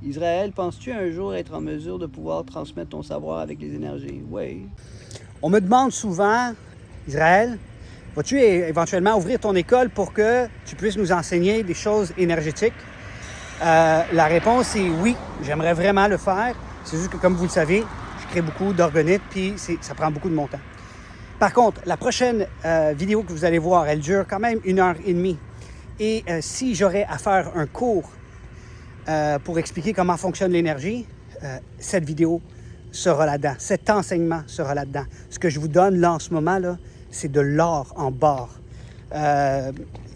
Israël, penses-tu un jour être en mesure de pouvoir transmettre ton savoir avec les énergies? Oui. On me demande souvent, Israël, vas-tu éventuellement ouvrir ton école pour que tu puisses nous enseigner des choses énergétiques? La réponse est oui, j'aimerais vraiment le faire. C'est juste que, comme vous le savez, je crée beaucoup d'organites, puis ça prend beaucoup de mon temps. Par contre, la prochaine vidéo que vous allez voir, elle dure quand même 1h30. Et si j'aurais à faire un cours pour expliquer comment fonctionne l'énergie, cette vidéo sera là-dedans. Cet enseignement sera là-dedans. Ce que je vous donne là en ce moment, là, c'est de l'or en barre.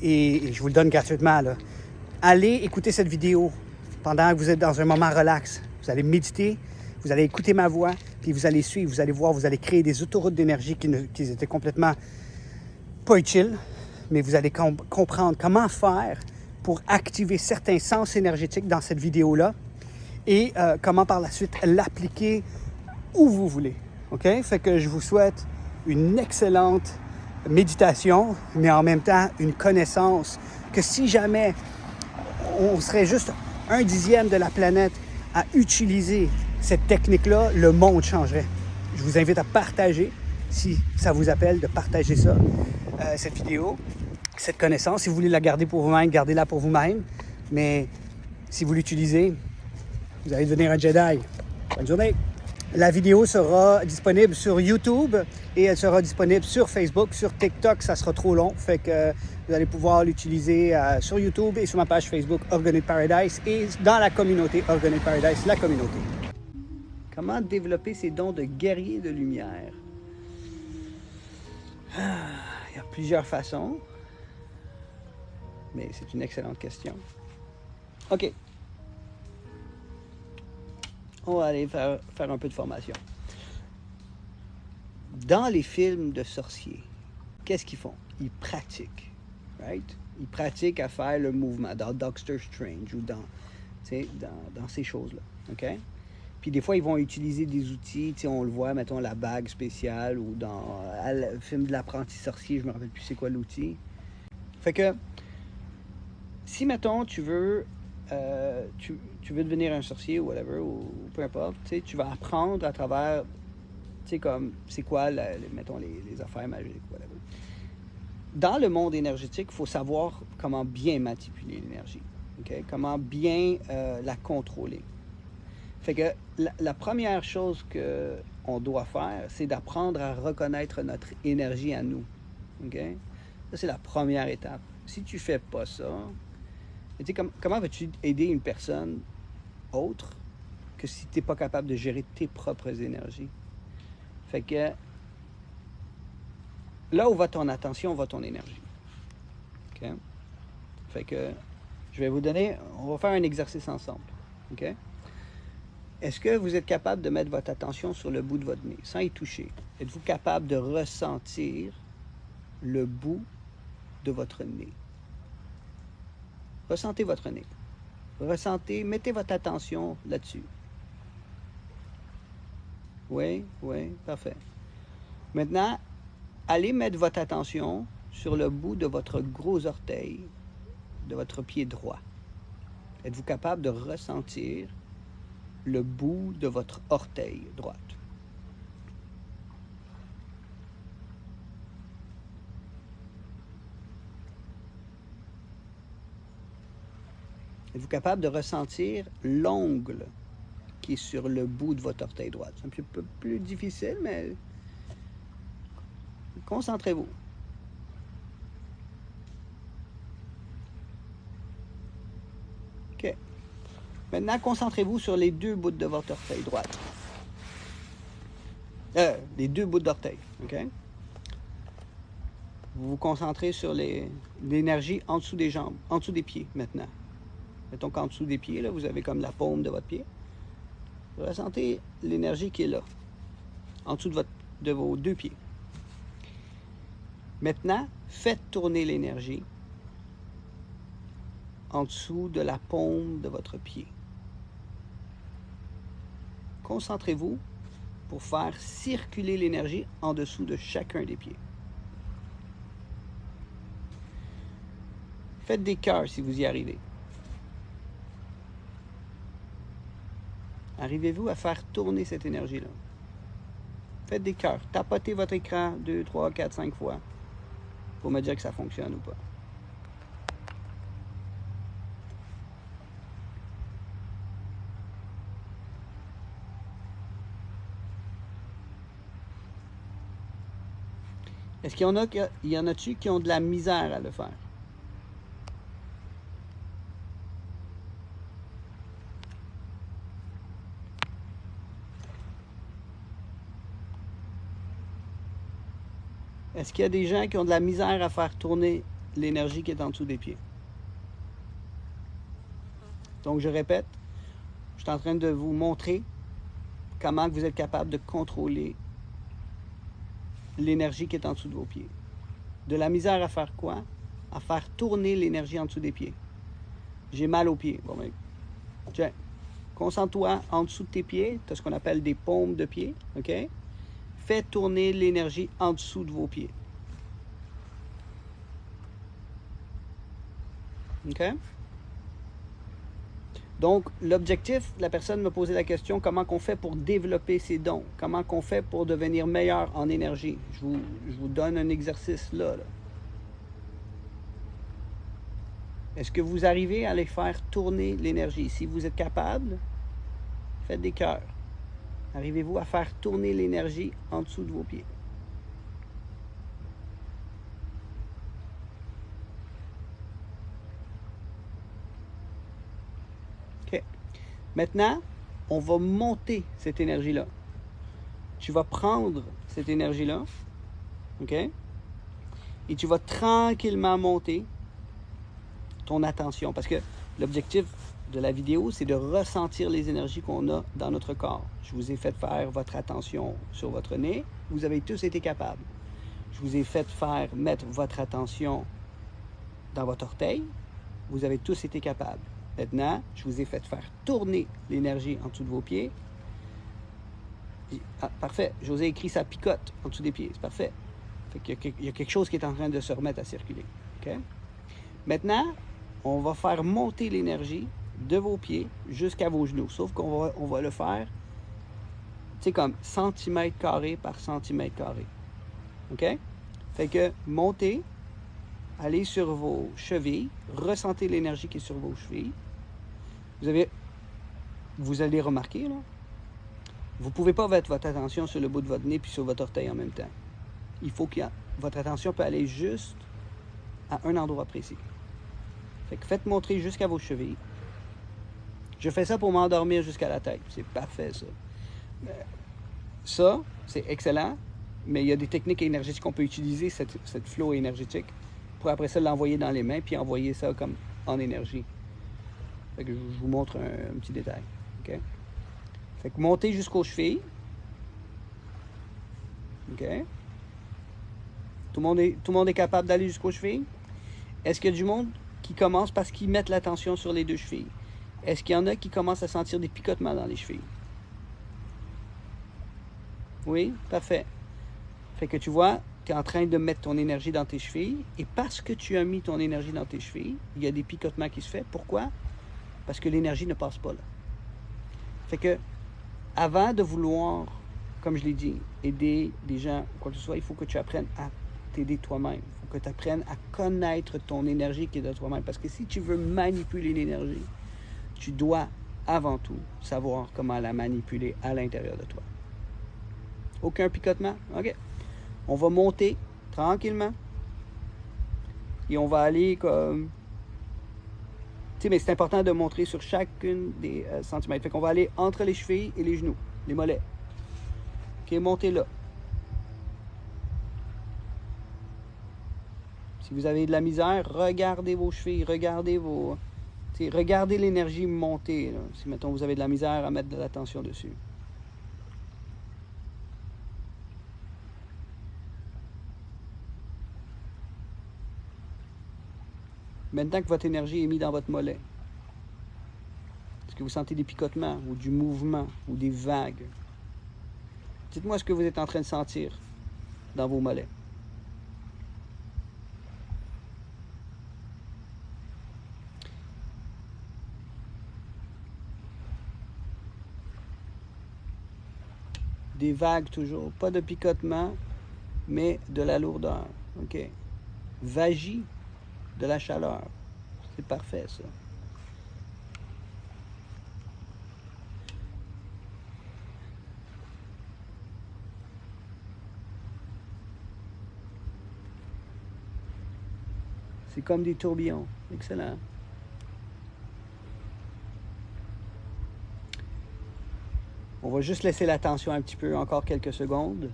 Et je vous le donne gratuitement. Là. Allez écouter cette vidéo pendant que vous êtes dans un moment relax. Vous allez méditer, vous allez écouter ma voix, puis vous allez suivre, vous allez voir, vous allez créer des autoroutes d'énergie qui étaient complètement pas utiles, mais vous allez comprendre comment faire pour activer certains sens énergétiques dans cette vidéo-là et comment par la suite l'appliquer où vous voulez. OK? Fait que je vous souhaite une excellente méditation, mais en même temps une connaissance que si jamais on serait juste 1/10 de la planète à utiliser cette technique-là, le monde changerait. Je vous invite à partager, si ça vous appelle, de partager ça, cette vidéo, cette connaissance. Si vous voulez la garder pour vous-même, gardez-la pour vous-même. Mais si vous l'utilisez, vous allez devenir un Jedi. Bonne journée! La vidéo sera disponible sur YouTube et elle sera disponible sur Facebook. Sur TikTok, ça sera trop long. Fait que vous allez pouvoir l'utiliser sur YouTube et sur ma page Facebook Organic Paradise et dans la communauté Organic Paradise, la communauté. Comment développer ses dons de guerrier de lumière? Il y a plusieurs façons, mais c'est une excellente question. OK. On va aller faire un peu de formation. Dans les films de sorciers, qu'est-ce qu'ils font? Ils pratiquent, right? Ils pratiquent à faire le mouvement dans Doctor Strange ou dans ces choses-là, OK? Puis des fois, ils vont utiliser des outils, on le voit, mettons, la bague spéciale ou dans le film de l'apprenti sorcier, je me rappelle plus c'est quoi l'outil. Fait que, si, mettons, tu veux devenir un sorcier ou whatever, ou peu importe, tu vas apprendre à travers, comme, c'est quoi, mettons, les affaires magiques, whatever. Dans le monde énergétique, il faut savoir comment bien manipuler l'énergie, okay? Comment bien la contrôler. Fait que la première chose qu'on doit faire, c'est d'apprendre à reconnaître notre énergie à nous. Okay? Ça, c'est la première étape. Si tu ne fais pas ça, comment vas-tu aider une personne autre que si tu n'es pas capable de gérer tes propres énergies? Fait que là où va ton attention, va ton énergie. Okay? Fait que je vais vous donner, on va faire un exercice ensemble. OK? Est-ce que vous êtes capable de mettre votre attention sur le bout de votre nez, sans y toucher? Êtes-vous capable de ressentir le bout de votre nez? Ressentez votre nez. Ressentez, mettez votre attention là-dessus. Oui, parfait. Maintenant, allez mettre votre attention sur le bout de votre gros orteil, de votre pied droit. Êtes-vous capable de ressentir le bout de votre orteil droite? Êtes-vous capable de ressentir l'ongle qui est sur le bout de votre orteil droite? C'est un petit peu plus difficile, mais concentrez-vous. OK. Maintenant, concentrez-vous sur les deux bouts de votre orteil droite. Les deux bouts d'orteil, OK? Vous vous concentrez sur l'énergie en dessous des jambes, en dessous des pieds maintenant. Mettons qu'en dessous des pieds, là, vous avez comme la paume de votre pied. Ressentez l'énergie qui est là, en dessous de vos deux pieds. Maintenant, faites tourner l'énergie en dessous de la paume de votre pied. Concentrez-vous pour faire circuler l'énergie en dessous de chacun des pieds. Faites des cœurs si vous y arrivez. arrivez-vous à faire tourner cette énergie-là? Faites des cœurs. Tapotez votre écran 2, 3, 4, 5 fois pour me dire que ça fonctionne ou pas. Est-ce qu'il y en a-tu qui ont de la misère à le faire? Est-ce qu'il y a des gens qui ont de la misère à faire tourner l'énergie qui est en dessous des pieds? Donc, je répète, je suis en train de vous montrer comment vous êtes capable de contrôler l'énergie qui est en dessous de vos pieds. De la misère à faire quoi? À faire tourner l'énergie en dessous des pieds. J'ai mal aux pieds. Bon, ben, tiens, concentre-toi en dessous de tes pieds. Tu as ce qu'on appelle des paumes de pied. OK? Fais tourner l'énergie en dessous de vos pieds. OK? Donc, l'objectif, la personne me posait la question, comment qu'on fait pour développer ses dons? Comment qu'on fait pour devenir meilleur en énergie? Je vous donne un exercice là. Est-ce que vous arrivez à aller faire tourner l'énergie? Si vous êtes capable, faites des cœurs. Arrivez-vous à faire tourner l'énergie en dessous de vos pieds? OK. Maintenant, on va monter cette énergie-là. Tu vas prendre cette énergie-là, OK? Et tu vas tranquillement monter ton attention. Parce que l'objectif de la vidéo, c'est de ressentir les énergies qu'on a dans notre corps. Je vous ai fait faire votre attention sur votre nez. Vous avez tous été capables. Je vous ai fait faire mettre votre attention dans votre orteil. Vous avez tous été capables. Maintenant, je vous ai fait faire tourner l'énergie en dessous de vos pieds. Ah, parfait. José écrit ça picote en dessous des pieds. C'est parfait. Fait qu'il y a quelque chose qui est en train de se remettre à circuler. Okay? Maintenant, on va faire monter l'énergie de vos pieds jusqu'à vos genoux. Sauf qu'on va le faire, tu sais, comme centimètre carré par centimètre carré. OK? Fait que montez, allez sur vos chevilles, ressentez l'énergie qui est sur vos chevilles. Vous allez remarquer, là, vous ne pouvez pas mettre votre attention sur le bout de votre nez puis sur votre orteil en même temps. Il faut que votre attention peut aller juste à un endroit précis. Fait que faites monter jusqu'à vos chevilles. Je fais ça pour m'endormir jusqu'à la tête. C'est parfait, ça. Ça, c'est excellent, mais il y a des techniques énergétiques qu'on peut utiliser, cette flow énergétique, pour après ça l'envoyer dans les mains, puis envoyer ça comme en énergie. Fait que je vous montre un petit détail. OK? Fait que montez jusqu'aux chevilles. OK? Tout le monde est capable d'aller jusqu'aux chevilles? Est-ce qu'il y a du monde qui commence parce qu'ils mettent l'attention sur les deux chevilles? Est-ce qu'il y en a qui commencent à sentir des picotements dans les chevilles? Oui? Parfait. Fait que tu vois, tu es en train de mettre ton énergie dans tes chevilles, et parce que tu as mis ton énergie dans tes chevilles, il y a des picotements qui se font. Pourquoi? Parce que l'énergie ne passe pas là. Fait que, avant de vouloir, comme je l'ai dit, aider des gens ou quoi que ce soit, il faut que tu apprennes à t'aider toi-même. Il faut que tu apprennes à connaître ton énergie qui est de toi-même. Parce que si tu veux manipuler l'énergie, tu dois avant tout savoir comment la manipuler à l'intérieur de toi. Aucun picotement? OK. On va monter tranquillement. Et on va aller comme... Tu sais, mais c'est important de montrer sur chacune des centimètres. Fait qu'on va aller entre les chevilles et les genoux, les mollets. OK, montez là. Si vous avez de la misère, regardez vos chevilles, regardez vos... regardez l'énergie monter, là, si, mettons, vous avez de la misère à mettre de l'attention dessus. Maintenant que votre énergie est mise dans votre mollet, est-ce que vous sentez des picotements ou du mouvement ou des vagues? Dites-moi ce que vous êtes en train de sentir dans vos mollets. Des vagues toujours, pas de picotement, mais de la lourdeur. OK? Vagie, de la chaleur. C'est parfait, ça. C'est comme des tourbillons. Excellent. On va juste laisser la tension un petit peu, encore quelques secondes.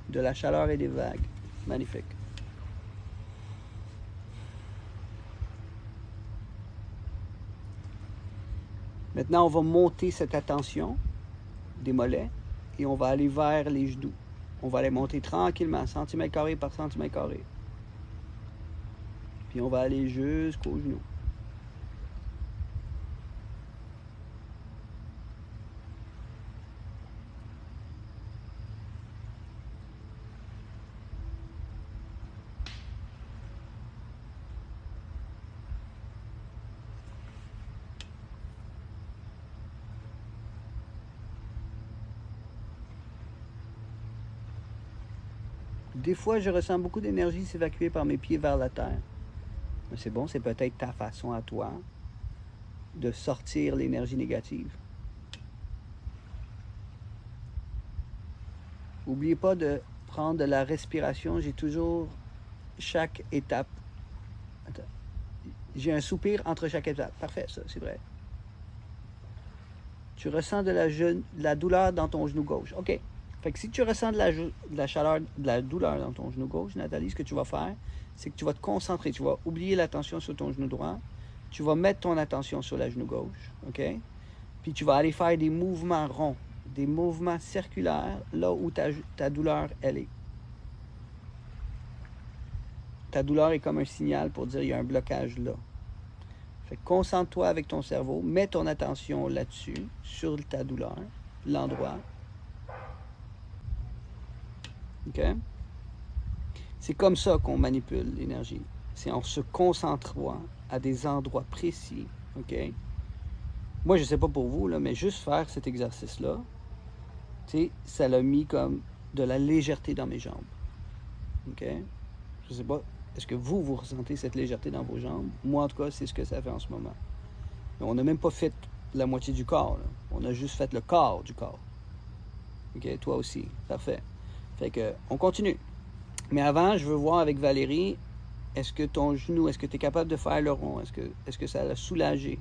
De la chaleur et des vagues. Magnifique. Maintenant, on va monter cette attention des mollets et on va aller vers les genoux. On va les monter tranquillement, centimètre carré par centimètre carré. Puis on va aller jusqu'aux genoux. Des fois, je ressens beaucoup d'énergie s'évacuer par mes pieds vers la terre. C'est bon, c'est peut-être ta façon à toi de sortir l'énergie négative. N'oubliez pas de prendre de la respiration. J'ai toujours chaque étape. Attends. J'ai un soupir entre chaque étape. Parfait, ça, c'est vrai. Tu ressens de la douleur dans ton genou gauche. OK. Fait que si tu ressens de la chaleur, de la douleur dans ton genou gauche, Nathalie, ce que tu vas faire, c'est que tu vas te concentrer. Tu vas oublier l'attention sur ton genou droit. Tu vas mettre ton attention sur la genou gauche. OK? Puis tu vas aller faire des mouvements ronds, des mouvements circulaires, là où ta douleur, elle est. Ta douleur est comme un signal pour dire qu'il y a un blocage là. Fait que concentre-toi avec ton cerveau, mets ton attention là-dessus, sur ta douleur, l'endroit. OK? C'est comme ça qu'on manipule l'énergie. C'est en se concentrant à des endroits précis. OK? Moi, je ne sais pas pour vous, là, mais juste faire cet exercice-là, ça l'a mis comme de la légèreté dans mes jambes. OK? Je ne sais pas, est-ce que vous ressentez cette légèreté dans vos jambes? Moi, en tout cas, c'est ce que ça fait en ce moment. Mais on n'a même pas fait la moitié du corps. Là. On a juste fait le corps du corps. OK? Toi aussi. Parfait. Fait que, on continue. Mais avant, je veux voir avec Valérie, est-ce que ton genou, est-ce que tu es capable de faire le rond? Est-ce que ça l'a soulagé?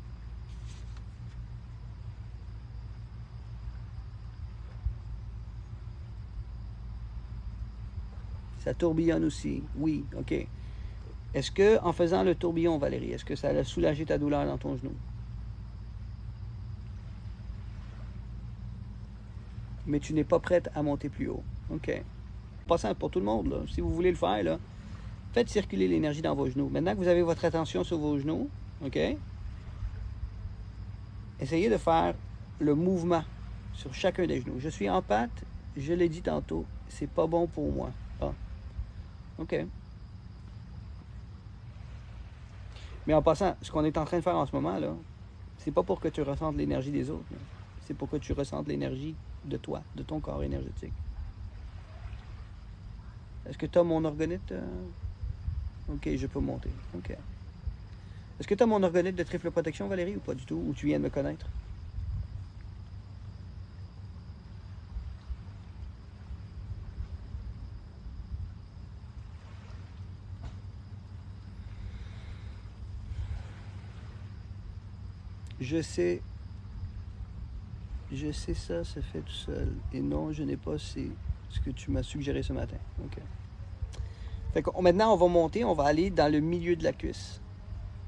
Ça tourbillonne aussi. Oui, OK. Est-ce que, en faisant le tourbillon, Valérie, est-ce que ça a soulagé ta douleur dans ton genou? Mais tu n'es pas prête à monter plus haut. OK. En passant pour tout le monde, là, si vous voulez le faire, là, faites circuler l'énergie dans vos genoux. Maintenant que vous avez votre attention sur vos genoux, OK? Essayez de faire le mouvement sur chacun des genoux. Je suis en patte, je l'ai dit tantôt, c'est pas bon pour moi. Ah. OK. Mais en passant, ce qu'on est en train de faire en ce moment, là, c'est pas pour que tu ressentes l'énergie des autres. C'est pour que tu ressentes l'énergie de toi, de ton corps énergétique. Est-ce que tu as mon orgonite? OK, je peux monter. OK. Est-ce que tu as mon orgonite de triple protection, Valérie, ou pas du tout? Ou tu viens de me connaître? Je sais ça se fait tout seul. Et non, je n'ai pas ce que tu m'as suggéré ce matin. OK. Fait que maintenant, on va monter, on va aller dans le milieu de la cuisse.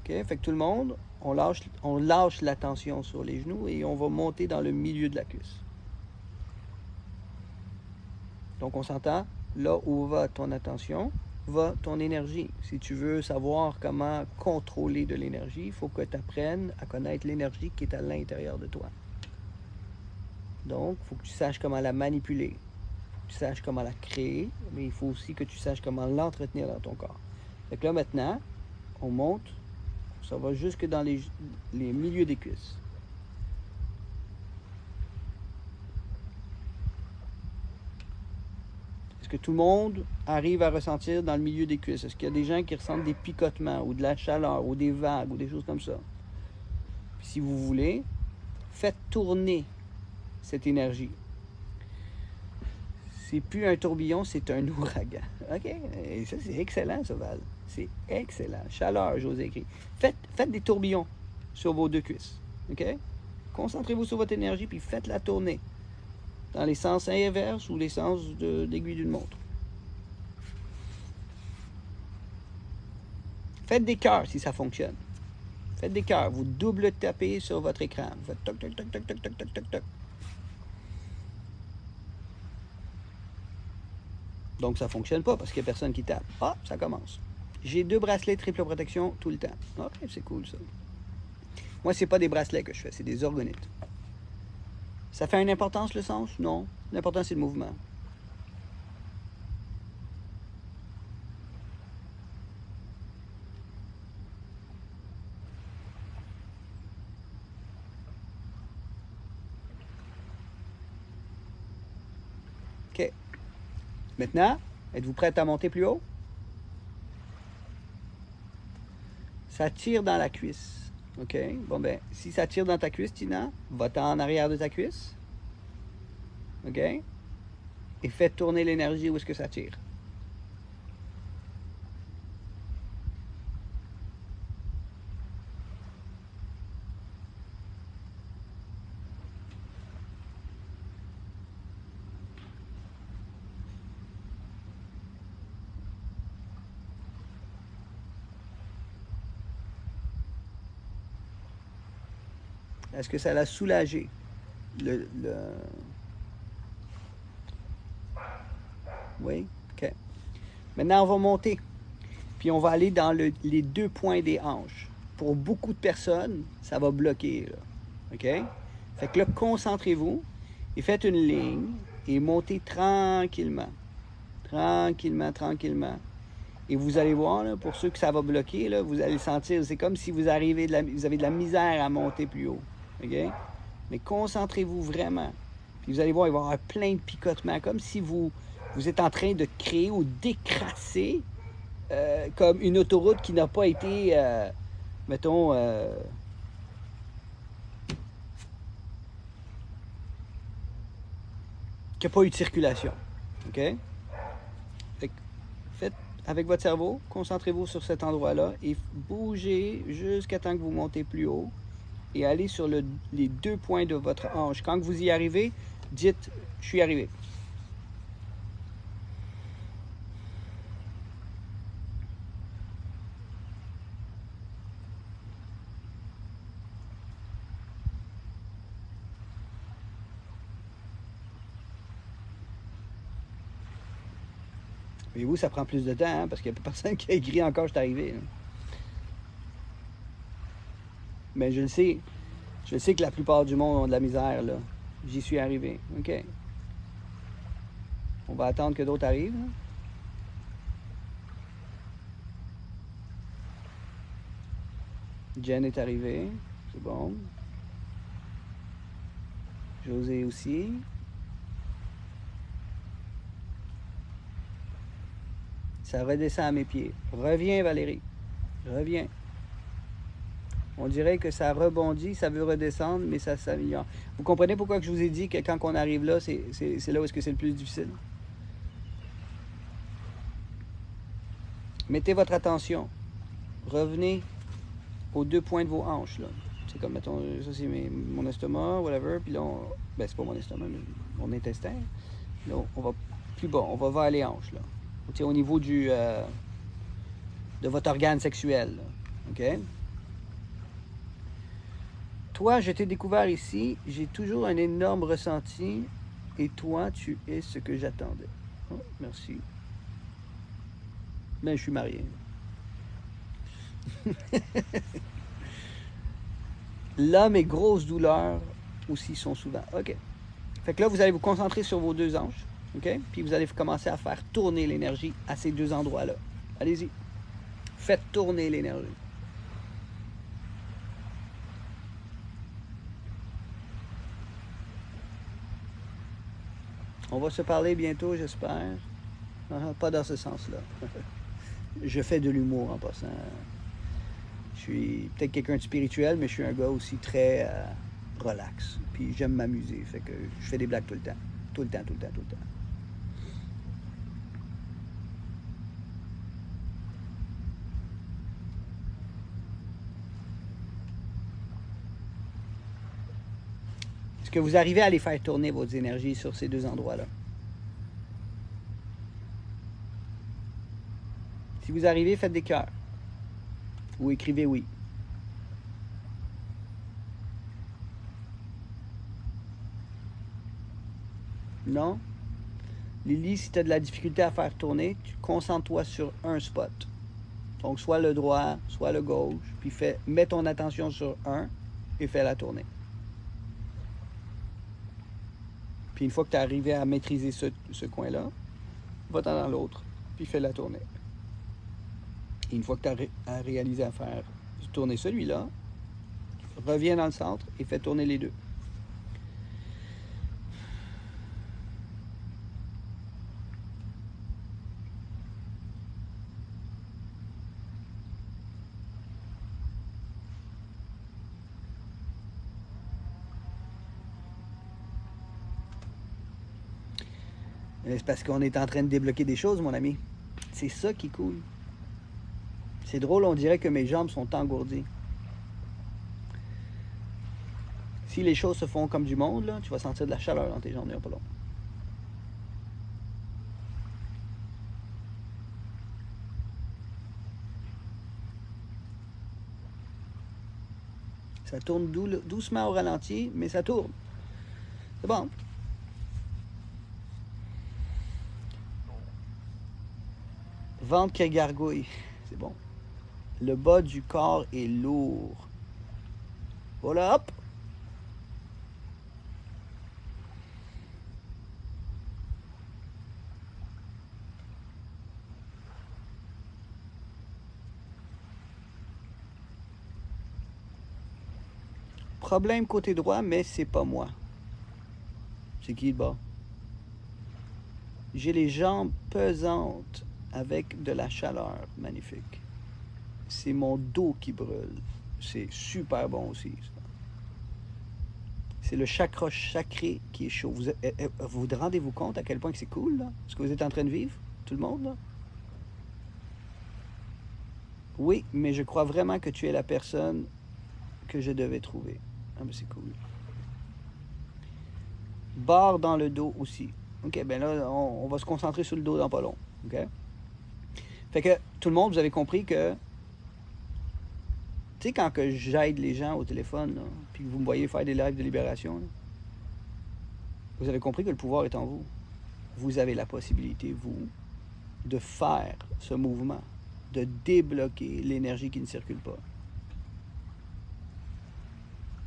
OK? Fait que tout le monde, on lâche la tension sur les genoux et on va monter dans le milieu de la cuisse. Donc, on s'entend, là où va ton attention, va ton énergie. Si tu veux savoir comment contrôler de l'énergie, il faut que tu apprennes à connaître l'énergie qui est à l'intérieur de toi. Donc, il faut que tu saches comment la manipuler. Tu saches comment la créer, mais il faut aussi que tu saches comment l'entretenir dans ton corps. Fait que là, maintenant, on monte, ça va jusque dans les milieux des cuisses. Est-ce que tout le monde arrive à ressentir dans le milieu des cuisses? Est-ce qu'il y a des gens qui ressentent des picotements ou de la chaleur ou des vagues ou des choses comme ça? Puis si vous voulez, faites tourner cette énergie. C'est plus un tourbillon, c'est un ouragan. OK? Et ça, c'est excellent, ça, Val. C'est excellent. Chaleur, j'ose écrire. Faites des tourbillons sur vos deux cuisses. OK? Concentrez-vous sur votre énergie, puis faites-la tourner dans les sens inverses ou les sens d'aiguille d'une montre. Faites des cœurs si ça fonctionne. Faites des cœurs. Vous double tapez sur votre écran. Vous faites toc, toc, toc, toc, toc, toc, toc, toc, toc. Donc, ça ne fonctionne pas parce qu'il n'y a personne qui tape. Ah, ça commence. J'ai 2 bracelets triple protection tout le temps. OK, c'est cool, ça. Moi, c'est pas des bracelets que je fais, c'est des orgonites. Ça fait une importance, le sens? Non. L'important, c'est le mouvement. OK. Maintenant, êtes-vous prête à monter plus haut? Ça tire dans la cuisse. OK? Bon, ben, si ça tire dans ta cuisse, Tina, va-t'en en arrière de ta cuisse. OK? Et fais tourner l'énergie où est-ce que ça tire. Est-ce que ça l'a soulagé? Oui? OK. Maintenant, on va monter. Puis on va aller dans les 2 points des hanches. Pour beaucoup de personnes, ça va bloquer. Là. OK? Fait que là, concentrez-vous et faites une ligne et montez tranquillement. Tranquillement, tranquillement. Et vous allez voir, là, pour ceux que ça va bloquer, là, vous allez sentir, c'est comme si vous avez de la misère à monter plus haut. OK? Mais concentrez-vous vraiment. Puis vous allez voir, il va y avoir plein de picotements, comme si vous êtes en train de créer ou d'écraser comme une autoroute qui n'a pas été, mettons, qui n'a pas eu de circulation. OK? Fait que faites avec votre cerveau, concentrez-vous sur cet endroit-là et bougez jusqu'à temps que vous montez plus haut et allez sur les 2 points de votre hanche. Quand vous y arrivez, dites « Je suis arrivé ». Et vous, ça prend plus de temps, hein, parce qu'il n'y a pas personne qui a écrit encore « Je suis arrivé ». Mais je le sais. Je sais que la plupart du monde ont de la misère, là. J'y suis arrivé. OK. On va attendre que d'autres arrivent. Là. Jen est arrivée. C'est bon. José aussi. Ça redescend à mes pieds. Reviens, Valérie. Reviens. On dirait que ça rebondit, ça veut redescendre, mais ça s'améliore. Vous comprenez pourquoi que je vous ai dit que quand on arrive là, c'est là où est-ce que c'est le plus difficile? Mettez votre attention. Revenez aux 2 points de vos hanches. C'est comme, mettons, ça c'est mon estomac, whatever. Puis là, ben c'est pas mon estomac, mais mon intestin. Là, on va plus bas, on va vers les hanches. Là. Au niveau de votre organe sexuel. Là. OK? Toi, je t'ai découvert ici, j'ai toujours un énorme ressenti, et toi, tu es ce que j'attendais. Oh, merci. Mais je suis marié. Là, mes grosses douleurs aussi sont souvent. OK. Fait que là, vous allez vous concentrer sur vos 2 hanches. OK? Puis vous allez commencer à faire tourner l'énergie à ces 2 endroits-là. Allez-y. Faites tourner l'énergie. On va se parler bientôt, j'espère. Pas dans ce sens-là. Je fais de l'humour en passant. Je suis peut-être quelqu'un de spirituel, mais je suis un gars aussi très relax. Puis j'aime m'amuser. Fait que je fais des blagues tout le temps. Tout le temps, tout le temps, tout le temps. Est-ce que vous arrivez à les faire tourner, vos énergies, sur ces deux endroits-là? Si vous arrivez, faites des cœurs. Ou écrivez oui. Non? Lily, si tu as de la difficulté à faire tourner, tu concentres-toi sur un spot. Donc, soit le droit, soit le gauche, puis mets ton attention sur un et fais-la tourner. Puis une fois que tu es arrivé à maîtriser ce coin-là, va-t'en dans l'autre, puis fais-la tourner. Et une fois que tu as réalisé à faire tourner celui-là, reviens dans le centre et fais tourner les deux. C'est parce qu'on est en train de débloquer des choses, mon ami. C'est ça qui est cool. C'est drôle, on dirait que mes jambes sont engourdies. Si les choses se font comme du monde, là, tu vas sentir de la chaleur dans tes jambes, il n'y a pas long. Ça tourne doucement au ralenti, mais ça tourne. C'est bon. Ventre qui gargouille. C'est bon. Le bas du corps est lourd. Voilà, hop. Problème côté droit, mais c'est pas moi. C'est qui le bas? J'ai les jambes pesantes avec de la chaleur. Magnifique. C'est mon dos qui brûle. C'est super bon aussi, ça. C'est le chakra sacré qui est chaud. Vous rendez-vous compte à quel point que c'est cool, là? Ce que vous êtes en train de vivre? Tout le monde, là? Oui, mais je crois vraiment que tu es la personne que je devais trouver. Ah, mais c'est cool. Barre dans le dos aussi. OK, ben là, on va se concentrer sur le dos dans pas long. OK? Fait que, tout le monde, vous avez compris que... Tu sais, quand que j'aide les gens au téléphone, là, puis que vous me voyez faire des lives de libération, là, vous avez compris que le pouvoir est en vous. Vous avez la possibilité, vous, de faire ce mouvement, de débloquer l'énergie qui ne circule pas.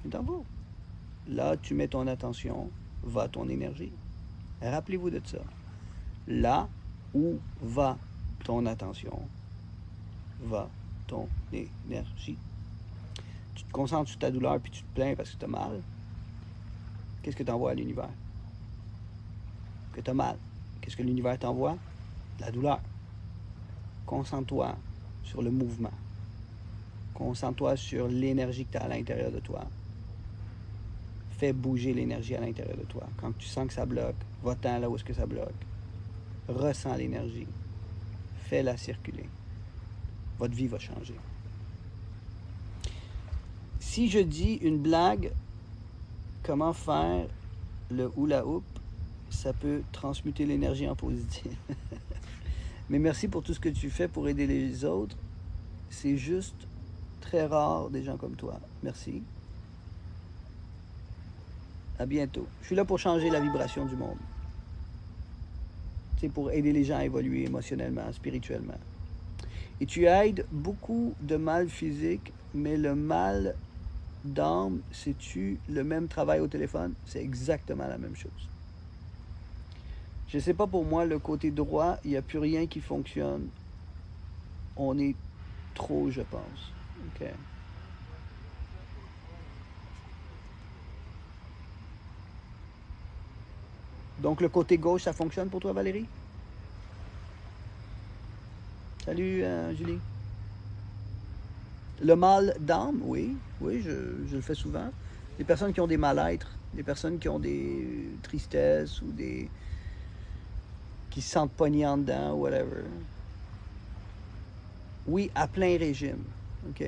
C'est en vous. Là, tu mets ton attention, va ton énergie. Rappelez-vous de ça. Là où va ton attention, va ton énergie. Tu te concentres sur ta douleur puis tu te plains parce que tu as mal. Qu'est-ce que tu envoies à l'univers? Que tu as mal. Qu'est-ce que l'univers t'envoie? De la douleur. Concentre-toi sur le mouvement. Concentre-toi sur l'énergie que tu as à l'intérieur de toi. Fais bouger l'énergie à l'intérieur de toi. Quand tu sens que ça bloque, va-t'en là où est-ce que ça bloque. Ressens l'énergie. Fais-la circuler. Votre vie va changer. Si je dis une blague, comment faire le hula hoop, ça peut transmuter l'énergie en positif. Mais merci pour tout ce que tu fais pour aider les autres. C'est juste très rare des gens comme toi. Merci. À bientôt. Je suis là pour changer la vibration du monde. C'est pour aider les gens à évoluer émotionnellement, spirituellement. Et tu aides beaucoup de mal physique, mais le mal d'âme, c'est-tu le même travail au téléphone? C'est exactement la même chose. Je ne sais pas, pour moi, le côté droit, il n'y a plus rien qui fonctionne. On est trop, je pense. OK. Donc, le côté gauche, ça fonctionne pour toi, Valérie? Salut, Julie. Le mal d'âme, oui. Oui, je le fais souvent. Des personnes qui ont des mal-être, des personnes qui ont des tristesses ou des... qui se sentent pognés en dedans, whatever. Oui, à plein régime. OK.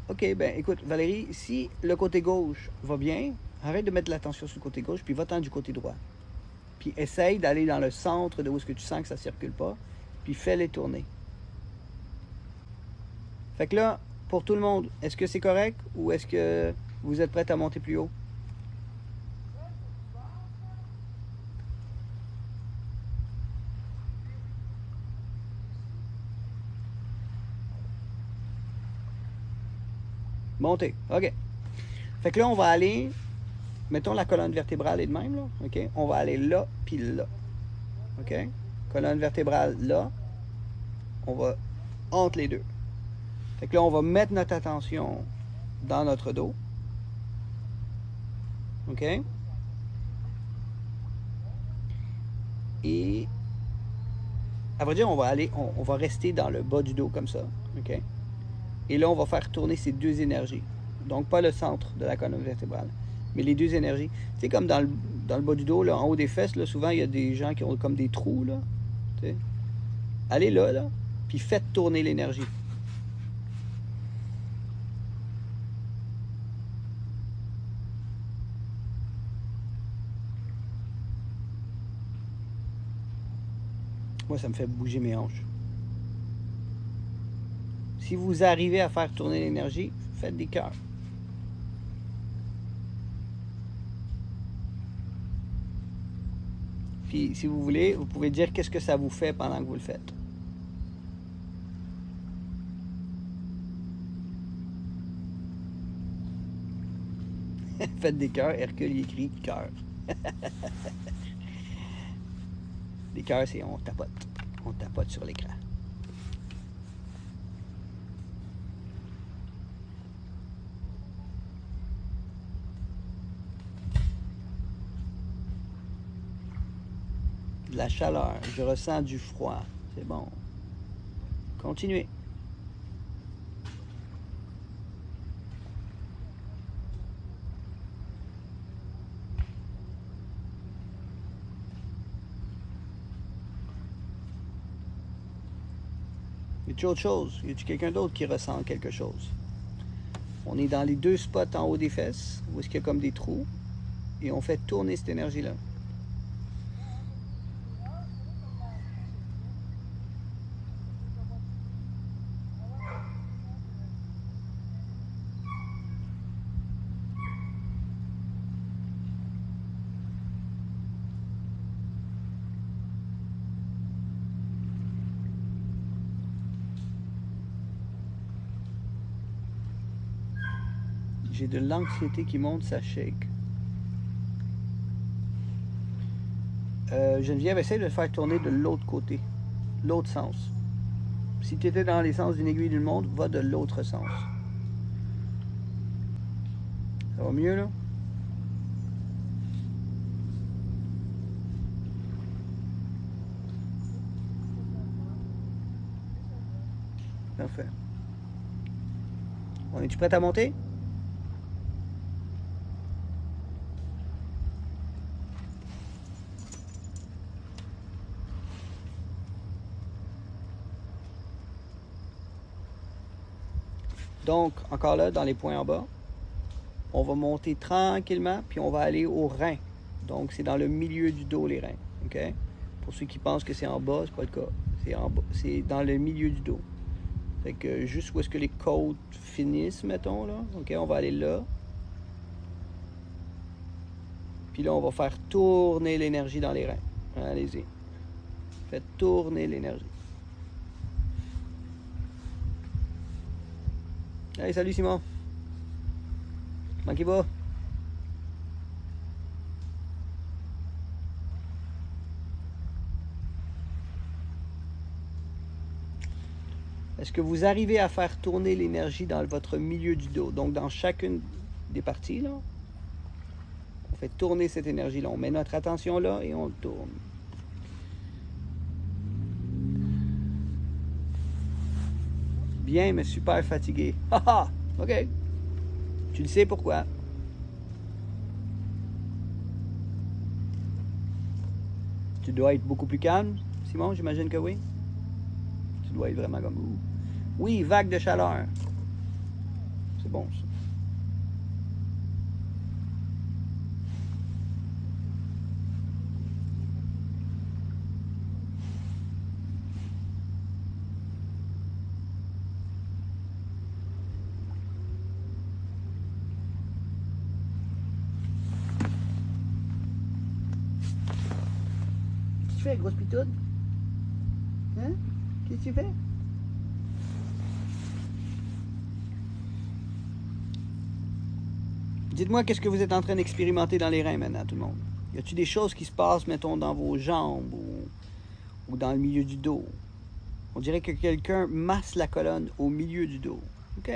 OK, ben écoute, Valérie, si le côté gauche va bien, arrête de mettre l'attention sur le côté gauche, puis va-t'en du côté droit. Puis essaye d'aller dans le centre de où est-ce que tu sens que ça ne circule pas, puis fais-les tourner. Fait que là, pour tout le monde, est-ce que c'est correct ou est-ce que vous êtes prêts à monter plus haut? Montez, OK. Fait que là, on va aller, mettons la colonne vertébrale est de même, là, OK? On va aller là, puis là, OK? Colonne vertébrale là, on va entre les deux. Fait que là, on va mettre notre attention dans notre dos, OK? Et, à vrai dire, on va rester dans le bas du dos comme ça, OK? Et là, on va faire tourner ces deux énergies. Donc, pas le centre de la colonne vertébrale, mais les deux énergies. Tu sais, comme dans le bas du dos, là, en haut des fesses, là, souvent, il y a des gens qui ont comme des trous, là. Tu sais. Allez là, puis faites tourner l'énergie. Moi, ça me fait bouger mes hanches. Si vous arrivez à faire tourner l'énergie, faites des cœurs. Puis, si vous voulez, vous pouvez dire qu'est-ce que ça vous fait pendant que vous le faites. Faites des cœurs. Hercule y écrit cœur. Des cœurs, c'est on tapote. On tapote sur l'écran. De la chaleur. Je ressens du froid. C'est bon. Continuez. Y a-t-il autre chose? Y a-t-il quelqu'un d'autre qui ressent quelque chose? On est dans les deux spots en haut des fesses, où est-ce qu'il y a comme des trous, et on fait tourner cette énergie-là. J'ai de l'anxiété qui monte, ça shake. Geneviève, essaie de le faire tourner de l'autre côté, l'autre sens. Si tu étais dans les sens d'une aiguille d'une montre, va de l'autre sens. Ça va mieux, là? Parfait. On est-tu prêt à monter? Donc, encore là, dans les points en bas, on va monter tranquillement, puis on va aller au rein. Donc, c'est dans le milieu du dos, les reins. OK? Pour ceux qui pensent que c'est en bas, c'est pas le cas. C'est en bas, c'est dans le milieu du dos. Fait que juste où est-ce que les côtes finissent, mettons, là. OK, on va aller là. Puis là, on va faire tourner l'énergie dans les reins. Allez-y. Faites tourner l'énergie. Hey, salut Simon. Manquez pas. Est-ce que vous arrivez à faire tourner l'énergie dans votre milieu du dos? Donc, dans chacune des parties, là, on fait tourner cette énergie-là. On met notre attention là et on tourne. Bien, mais super fatigué. Haha, ok. Tu le sais pourquoi. Tu dois être beaucoup plus calme, Simon, j'imagine que oui. Tu dois être vraiment comme vous. Oui, vague de chaleur. C'est bon, ça. Qu'est-ce que tu fais, grosse pitoune? Hein? Qu'est-ce que tu fais? Dites-moi qu'est-ce que vous êtes en train d'expérimenter dans les reins maintenant, tout le monde. Y a-t-il des choses qui se passent, mettons, dans vos jambes ou dans le milieu du dos? On dirait que quelqu'un masse la colonne au milieu du dos. OK.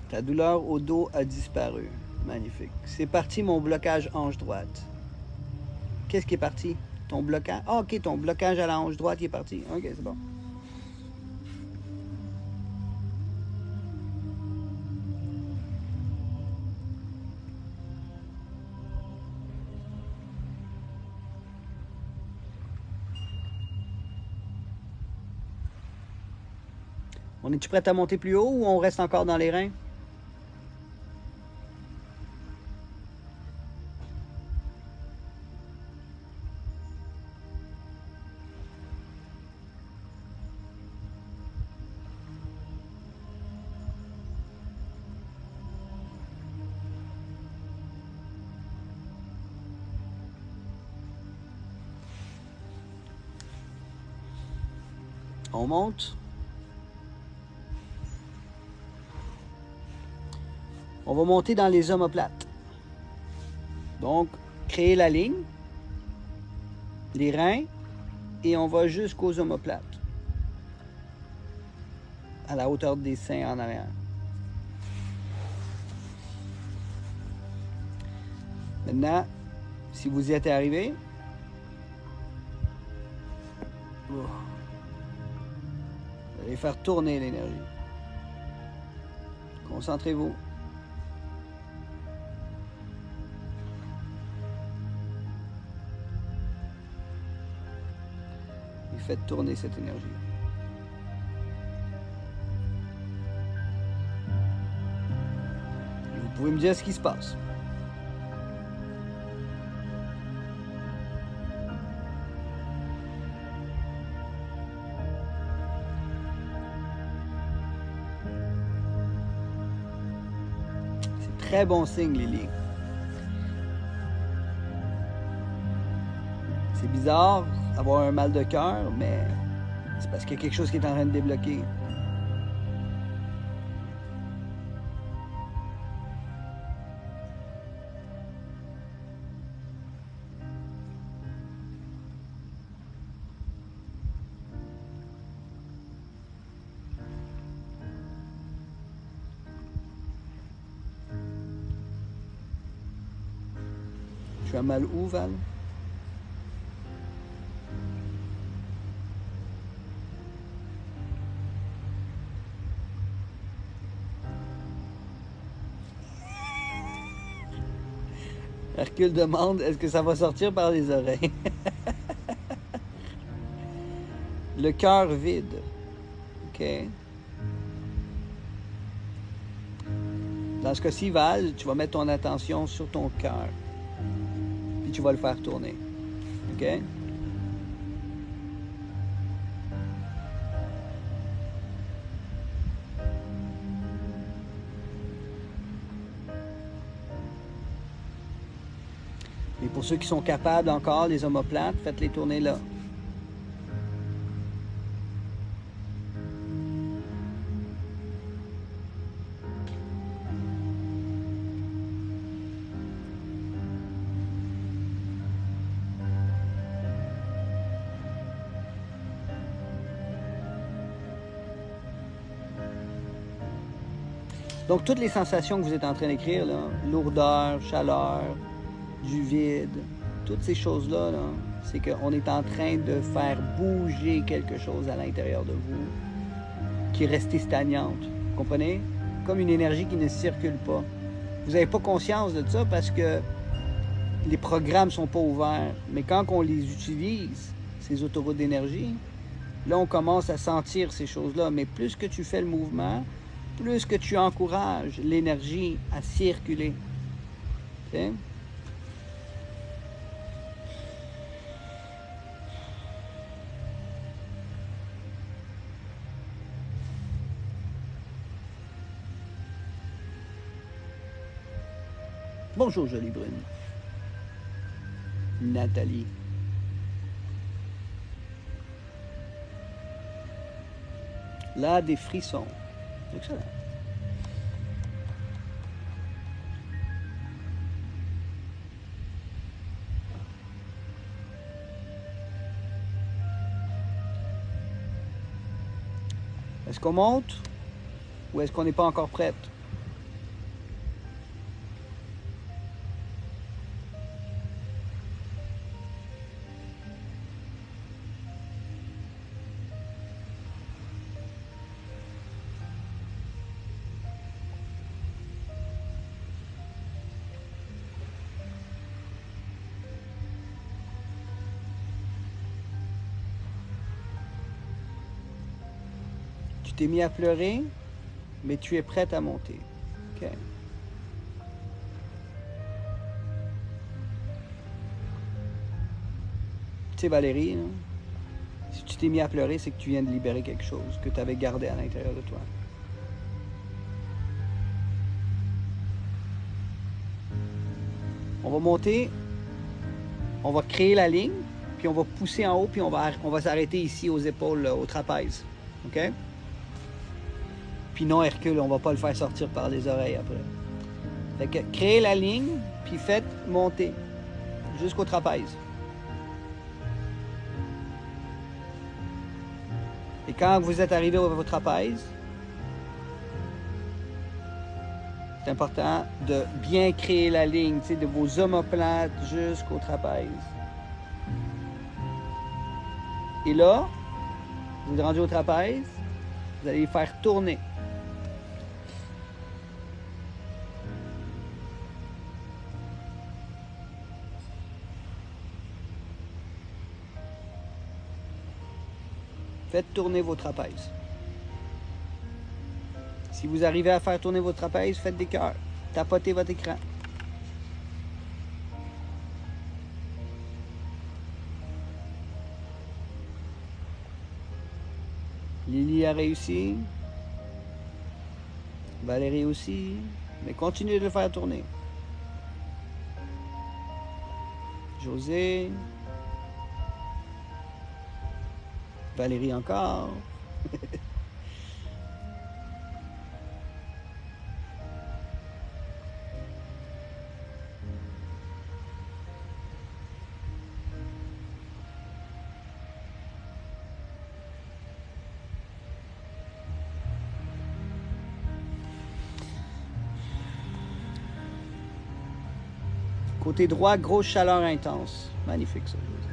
Ta douleur au dos a disparu. Magnifique. C'est parti mon blocage hanche droite. Qu'est-ce qui est parti? Ton blocage? Ah, ok, ton blocage à la hanche droite il est parti. Ok, c'est bon. On est-tu prêt à monter plus haut ou on reste encore dans les reins? On monte. On va monter dans les omoplates. Donc, créer la ligne, les reins, et on va jusqu'aux omoplates. À la hauteur des seins en arrière. Maintenant, si vous y êtes arrivé, vous allez faire tourner l'énergie. Concentrez-vous. Et faites tourner cette énergie. Et vous pouvez me dire ce qui se passe. Très bon signe, Lily. C'est bizarre avoir un mal de cœur, mais c'est parce qu'il y a quelque chose qui est en train de débloquer. Tu as mal où, Val? Hercule demande, est-ce que ça va sortir par les oreilles? Le cœur vide. OK. Dans ce cas-ci, Val, tu vas mettre ton attention sur ton cœur. Puis tu vas le faire tourner. OK? Et pour ceux qui sont capables encore, les omoplates, faites-les tourner là. Donc, toutes les sensations que vous êtes en train d'écrire, là, lourdeur, chaleur, du vide, toutes ces choses-là, là, c'est qu'on est en train de faire bouger quelque chose à l'intérieur de vous qui est restée stagnante. Vous comprenez? Comme une énergie qui ne circule pas. Vous n'avez pas conscience de ça parce que les programmes ne sont pas ouverts. Mais quand on les utilise, ces autoroutes d'énergie, là, on commence à sentir ces choses-là. Mais plus que tu fais le mouvement, plus que tu encourages l'énergie à circuler. Okay? Bonjour, jolie brune. Nathalie. Là, des frissons. Excellent. Est-ce qu'on monte ou est-ce qu'on n'est pas encore prête? Tu t'es mis à pleurer, mais tu es prête à monter. OK. Tu sais, Valérie, là, si tu t'es mis à pleurer, c'est que tu viens de libérer quelque chose que tu avais gardé à l'intérieur de toi. On va monter, on va créer la ligne, puis on va pousser en haut, puis on va s'arrêter ici aux épaules, au trapèze. OK? Puis non, Hercule, on ne va pas le faire sortir par les oreilles après. Fait que créez la ligne, puis faites monter jusqu'au trapèze. Et quand vous êtes arrivé au trapèze, c'est important de bien créer la ligne, de vos omoplates jusqu'au trapèze. Et là, vous êtes rendu au trapèze, vous allez les faire tourner. Faites tourner vos trapèzes. Si vous arrivez à faire tourner votre trapèze, faites des cœurs. Tapotez votre écran. Lily a réussi. Valérie aussi. Mais continuez de le faire tourner. José. Valérie encore. Côté droit, grosse chaleur intense. Magnifique ça, je veux dire.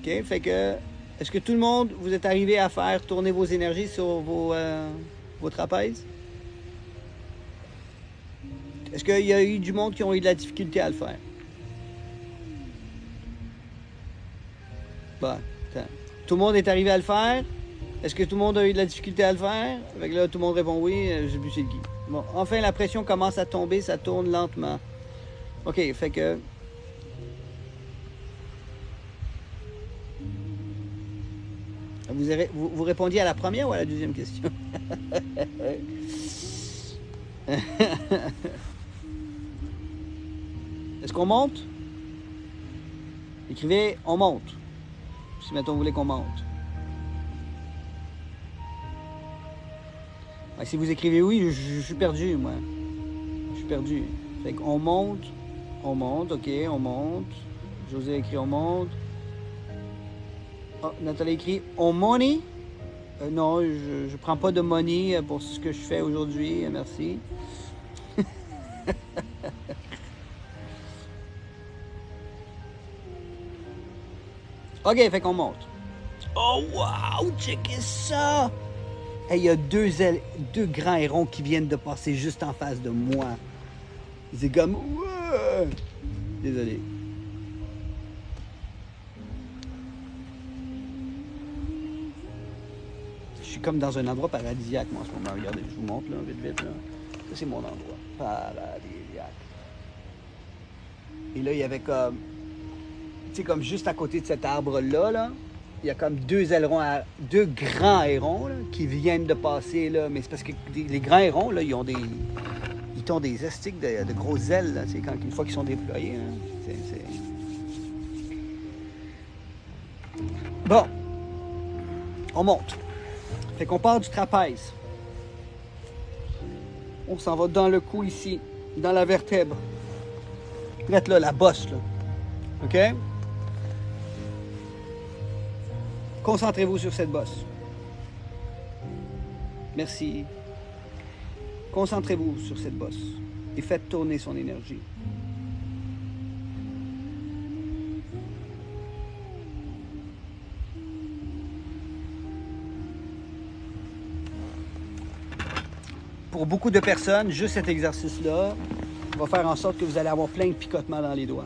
OK? Fait que, est-ce que tout le monde, vous êtes arrivé à faire tourner vos énergies sur vos trapèzes? Est-ce qu'il y a eu du monde qui ont eu de la difficulté à le faire? Bon, attends. Tout le monde est arrivé à le faire? Est-ce que tout le monde a eu de la difficulté à le faire? Fait que là, tout le monde répond oui, je sais plus c'est qui. Bon, enfin, la pression commence à tomber, ça tourne lentement. OK, fait que... Vous répondiez à la première ou à la deuxième question? Est-ce qu'on monte? Écrivez « on monte ». Si mettons vous voulez qu'on monte. Ouais, si vous écrivez oui, je suis perdu, moi. Je suis perdu. Fait qu'on monte, ok, on monte. José a écrit on monte. Oh, Nathalie écrit on money. Non, je prends pas de money pour ce que je fais aujourd'hui, merci. Ok, fait qu'on monte. Oh wow, checkez ça! Hey, il y a deux grands hérons qui viennent de passer juste en face de moi. C'est comme... Ouais. Désolé. Je suis comme dans un endroit paradisiaque, moi, en ce moment. Regardez, je vous montre, là, vite, vite, là. Ça, c'est mon endroit. Paradisiaque. Et là, il y avait comme... Tu sais, comme juste à côté de cet arbre-là, là, il y a comme deux grands hérons là, qui viennent de passer, là. Mais c'est parce que les grands hérons, là, ils ont des estiques de grosses ailes, là, une fois qu'ils sont déployés. Hein. Bon. On monte. Fait qu'on part du trapèze. On s'en va dans le cou ici, dans la vertèbre. Peut-être là, la bosse, là. OK? Concentrez-vous sur cette bosse. Merci. Concentrez-vous sur cette bosse et faites tourner son énergie. Pour beaucoup de personnes, juste cet exercice-là va faire en sorte que vous allez avoir plein de picotements dans les doigts.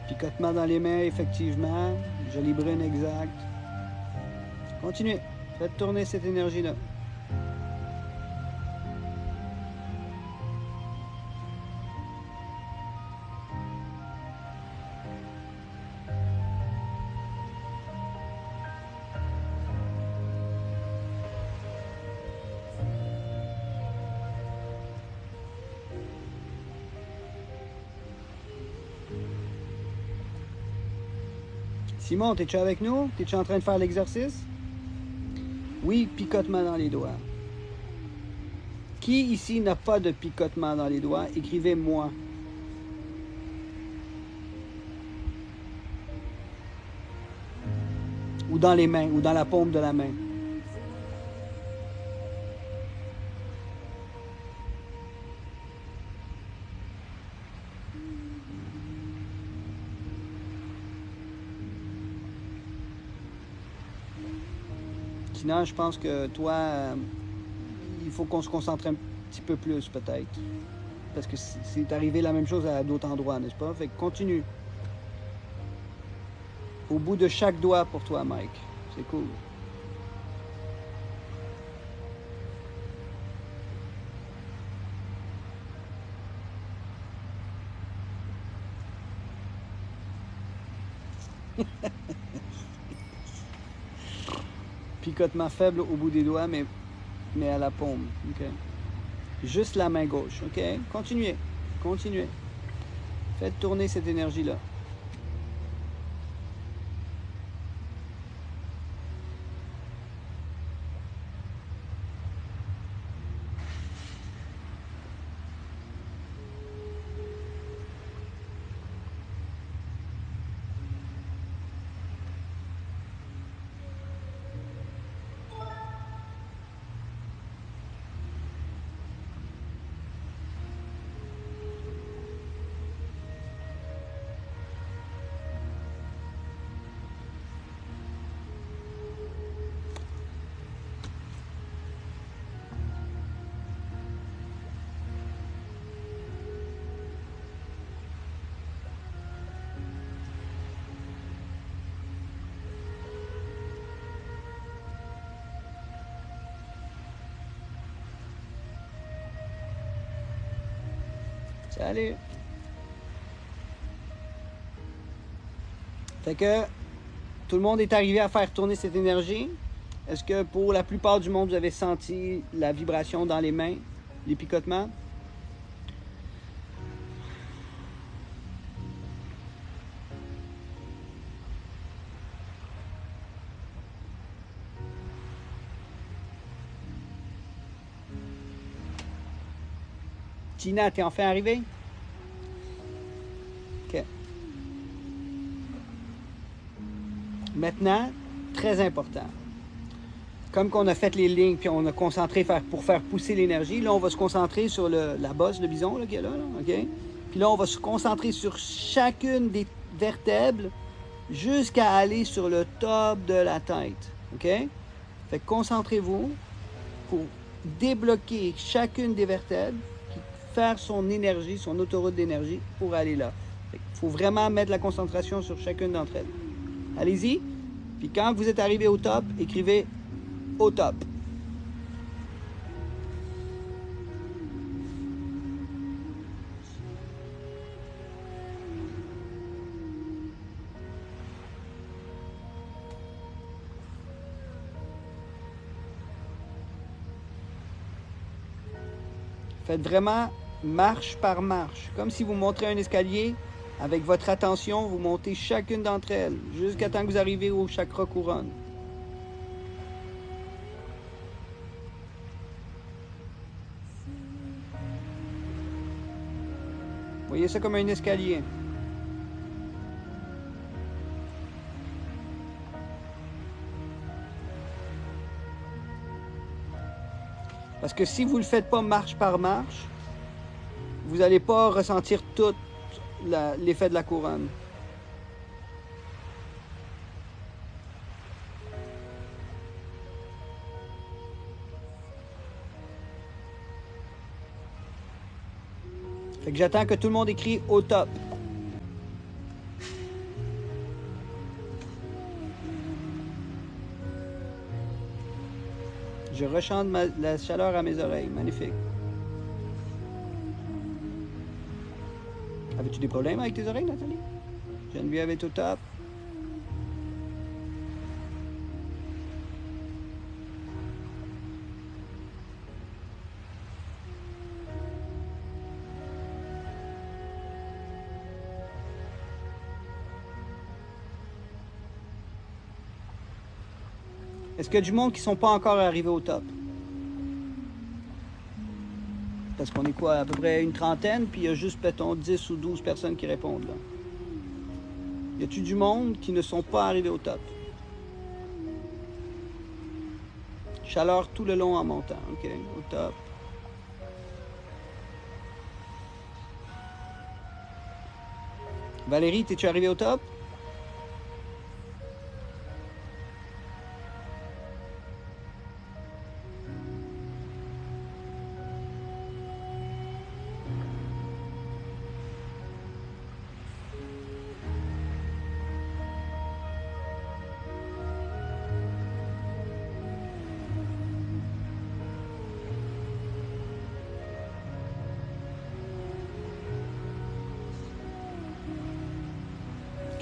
Picotement dans les mains, effectivement. Jolie brune, exact. Continuez. Faites tourner cette énergie-là. Simon, t'es-tu avec nous? T'es-tu en train de faire l'exercice? Oui, picotement dans les doigts. Qui ici n'a pas de picotement dans les doigts? Écrivez-moi. Ou dans les mains, ou dans la paume de la main. Sinon, je pense que toi, il faut qu'on se concentre un petit peu plus, peut-être. Parce que c'est arrivé la même chose à d'autres endroits, n'est-ce pas? Fait que continue. Au bout de chaque doigt pour toi, Mike. C'est cool. Picotement faible au bout des doigts, mais à la paume. Okay. Juste la main gauche. OK? Continuez. Continuez. Faites tourner cette énergie-là. Salut! Fait que tout le monde est arrivé à faire tourner cette énergie. Est-ce que pour la plupart du monde, vous avez senti la vibration dans les mains, les picotements? Tina, t'es enfin arrivée? OK. Maintenant, très important. Comme qu'on a fait les lignes, puis on a concentré pour faire pousser l'énergie, là, on va se concentrer sur la bosse, le bison là, qui est là, OK? Puis là, on va se concentrer sur chacune des vertèbres jusqu'à aller sur le top de la tête, OK? Fait que concentrez-vous pour débloquer chacune des vertèbres, puis faire son énergie, son autoroute d'énergie pour aller là. Il faut vraiment mettre la concentration sur chacune d'entre elles. Allez-y. Puis quand vous êtes arrivé au top, écrivez au top. Faites vraiment marche par marche, comme si vous montrez un escalier. Avec votre attention, vous montez chacune d'entre elles, jusqu'à temps que vous arrivez au chakra couronne. Voyez ça comme un escalier. Parce que si vous ne le faites pas marche par marche, vous n'allez pas ressentir tout l'effet de la couronne. Fait que j'attends que tout le monde écrit au top. Je rechante la chaleur à mes oreilles. Magnifique. Avais-tu des problèmes avec tes oreilles, Nathalie? Geneviève est au top. Est-ce qu'il y a du monde qui ne sont pas encore arrivés au top? Parce qu'on est quoi, à peu près une trentaine, puis il y a juste, mettons, 10 ou 12 personnes qui répondent, là. Y a-tu du monde qui ne sont pas arrivés au top? Chaleur tout le long en montant, OK, au top. Valérie, t'es-tu arrivée au top?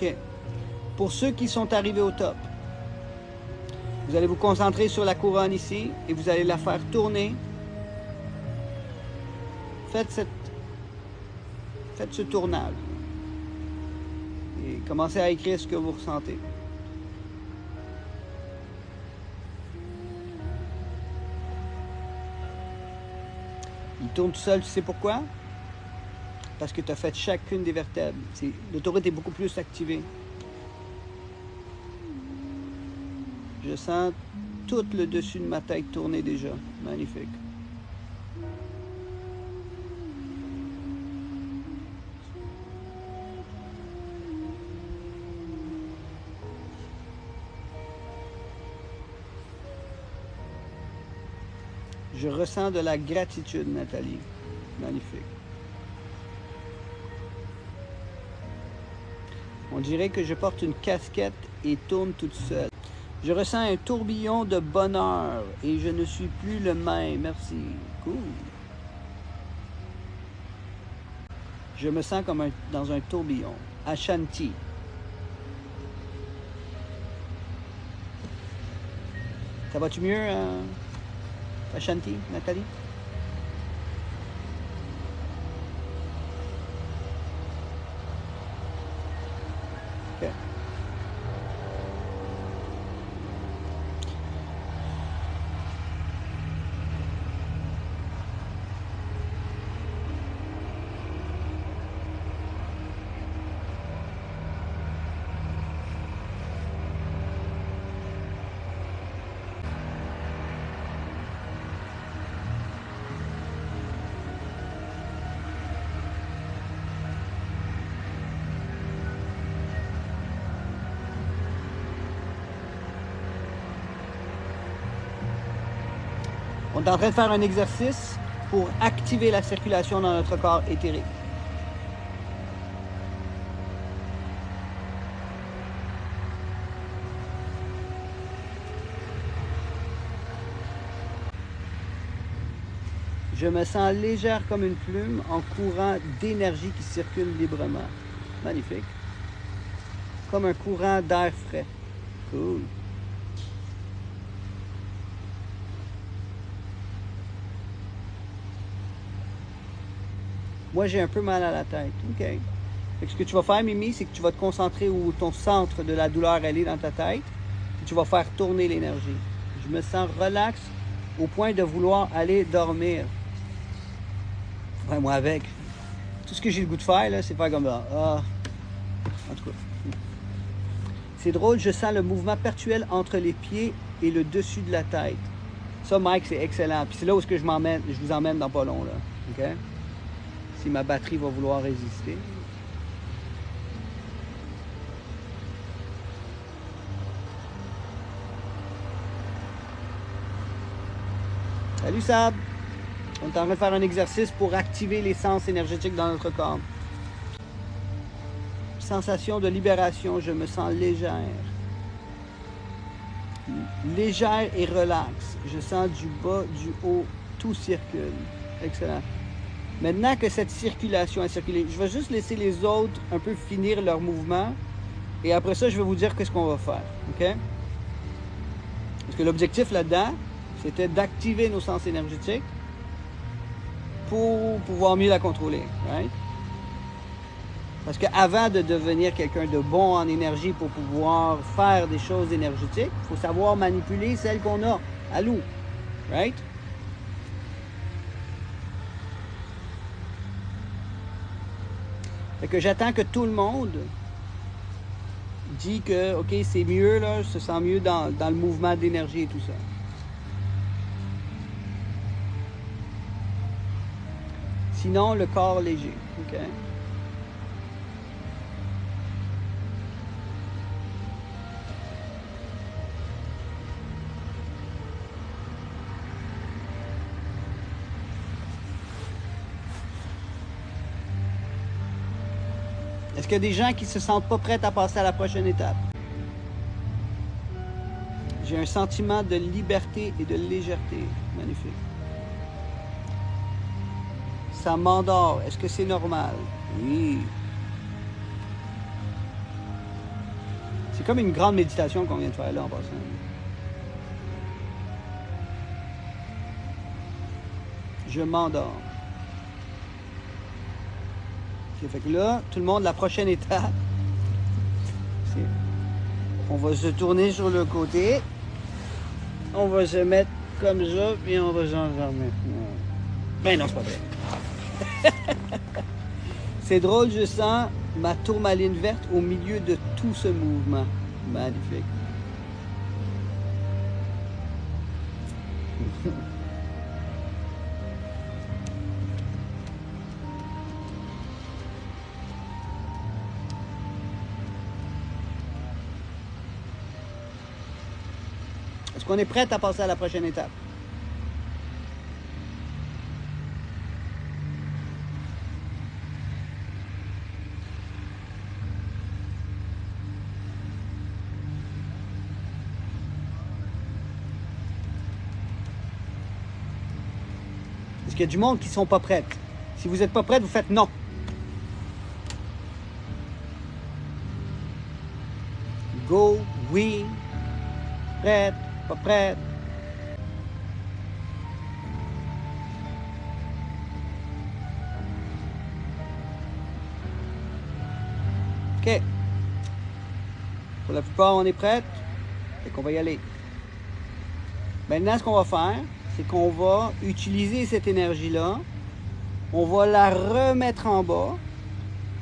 OK. Pour ceux qui sont arrivés au top, vous allez vous concentrer sur la couronne ici et vous allez la faire tourner. Faites ce tournage. Et commencez à écrire ce que vous ressentez. Il tourne tout seul, tu sais pourquoi? Parce que tu as fait chacune des vertèbres. L'autoroute est beaucoup plus activée. Je sens tout le dessus de ma tête tourner déjà. Magnifique. Je ressens de la gratitude, Nathalie. Magnifique. On dirait que je porte une casquette et tourne toute seule. Je ressens un tourbillon de bonheur et je ne suis plus le même. Merci. Cool. Je me sens comme dans un tourbillon. Ashanti. Ça va-tu mieux, Ashanti, Nathalie? OK. On est en train de faire un exercice pour activer la circulation dans notre corps éthérique. Je me sens légère comme une plume en courant d'énergie qui circule librement. Magnifique. Comme un courant d'air frais. Cool. Moi, j'ai un peu mal à la tête. OK. Fait que ce que tu vas faire, Mimi, c'est que tu vas te concentrer où ton centre de la douleur elle est dans ta tête. Et tu vas faire tourner l'énergie. Je me sens relax au point de vouloir aller dormir. Ouais, moi, avec. Tout ce que j'ai le goût de faire, là, c'est faire comme ça. Ah. En tout cas. C'est drôle, je sens le mouvement perpétuel entre les pieds et le dessus de la tête. Ça, Mike, c'est excellent. Puis c'est là où je vous emmène dans pas long, là. OK? Si ma batterie va vouloir résister. Salut Sab! On est en train de faire un exercice pour activer les sens énergétiques dans notre corps. Sensation de libération, je me sens légère. Légère et relaxe. Je sens du bas, du haut, tout circule. Excellent. Maintenant que cette circulation a circulé, je vais juste laisser les autres un peu finir leur mouvement. Et après ça, je vais vous dire qu'est-ce qu'on va faire. OK? Parce que l'objectif là-dedans, c'était d'activer nos sens énergétiques pour pouvoir mieux la contrôler. Right? Parce qu'avant de devenir quelqu'un de bon en énergie pour pouvoir faire des choses énergétiques, il faut savoir manipuler celles qu'on a à nous. Right? Fait que j'attends que tout le monde dit que, OK, c'est mieux, là, je se sens mieux dans le mouvement d'énergie et tout ça. Sinon, le corps léger. OK? Est-ce qu'il y a des gens qui ne se sentent pas prêts à passer à la prochaine étape? J'ai un sentiment de liberté et de légèreté. Magnifique. Ça m'endort. Est-ce que c'est normal? Oui. C'est comme une grande méditation qu'on vient de faire là en passant. Je m'endors. Okay, fait que là, tout le monde, la prochaine étape, c'est... On va se tourner sur le côté. On va se mettre comme ça, puis on va s'enfermer. Ben non, c'est pas vrai. C'est drôle, je sens ma tourmaline verte au milieu de tout ce mouvement. Magnifique. Est-ce qu'on est prêt à passer à la prochaine étape? Est-ce qu'il y a du monde qui ne sont pas prêts? Si vous n'êtes pas prêts, vous faites non. Go, oui. Prête, pas prête. OK. Pour la plupart, on est prête. Fait qu'on va y aller. Maintenant, ce qu'on va faire, c'est qu'on va utiliser cette énergie-là. On va la remettre en bas.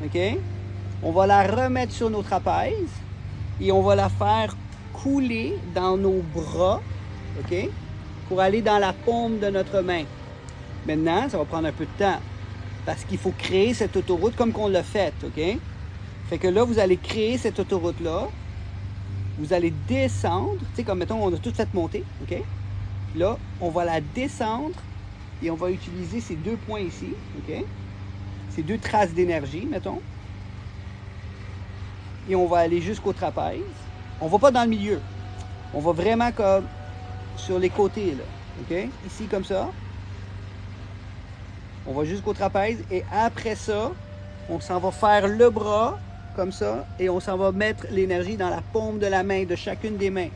OK? On va la remettre sur nos trapèzes. Et on va la faire couler dans nos bras. OK? Pour aller dans la paume de notre main. Maintenant, ça va prendre un peu de temps. Parce qu'il faut créer cette autoroute comme qu'on l'a faite. OK? Fait que là, vous allez créer cette autoroute-là. Vous allez descendre. Tu sais, comme mettons, on a tout fait monter. OK? Là, on va la descendre et on va utiliser ces deux points ici, OK? Ces deux traces d'énergie, mettons. Et on va aller jusqu'au trapèze. On ne va pas dans le milieu. On va vraiment comme sur les côtés, là, OK? Ici, comme ça. On va jusqu'au trapèze et après ça, on s'en va faire le bras, comme ça, et on s'en va mettre l'énergie dans la paume de la main, de chacune des mains.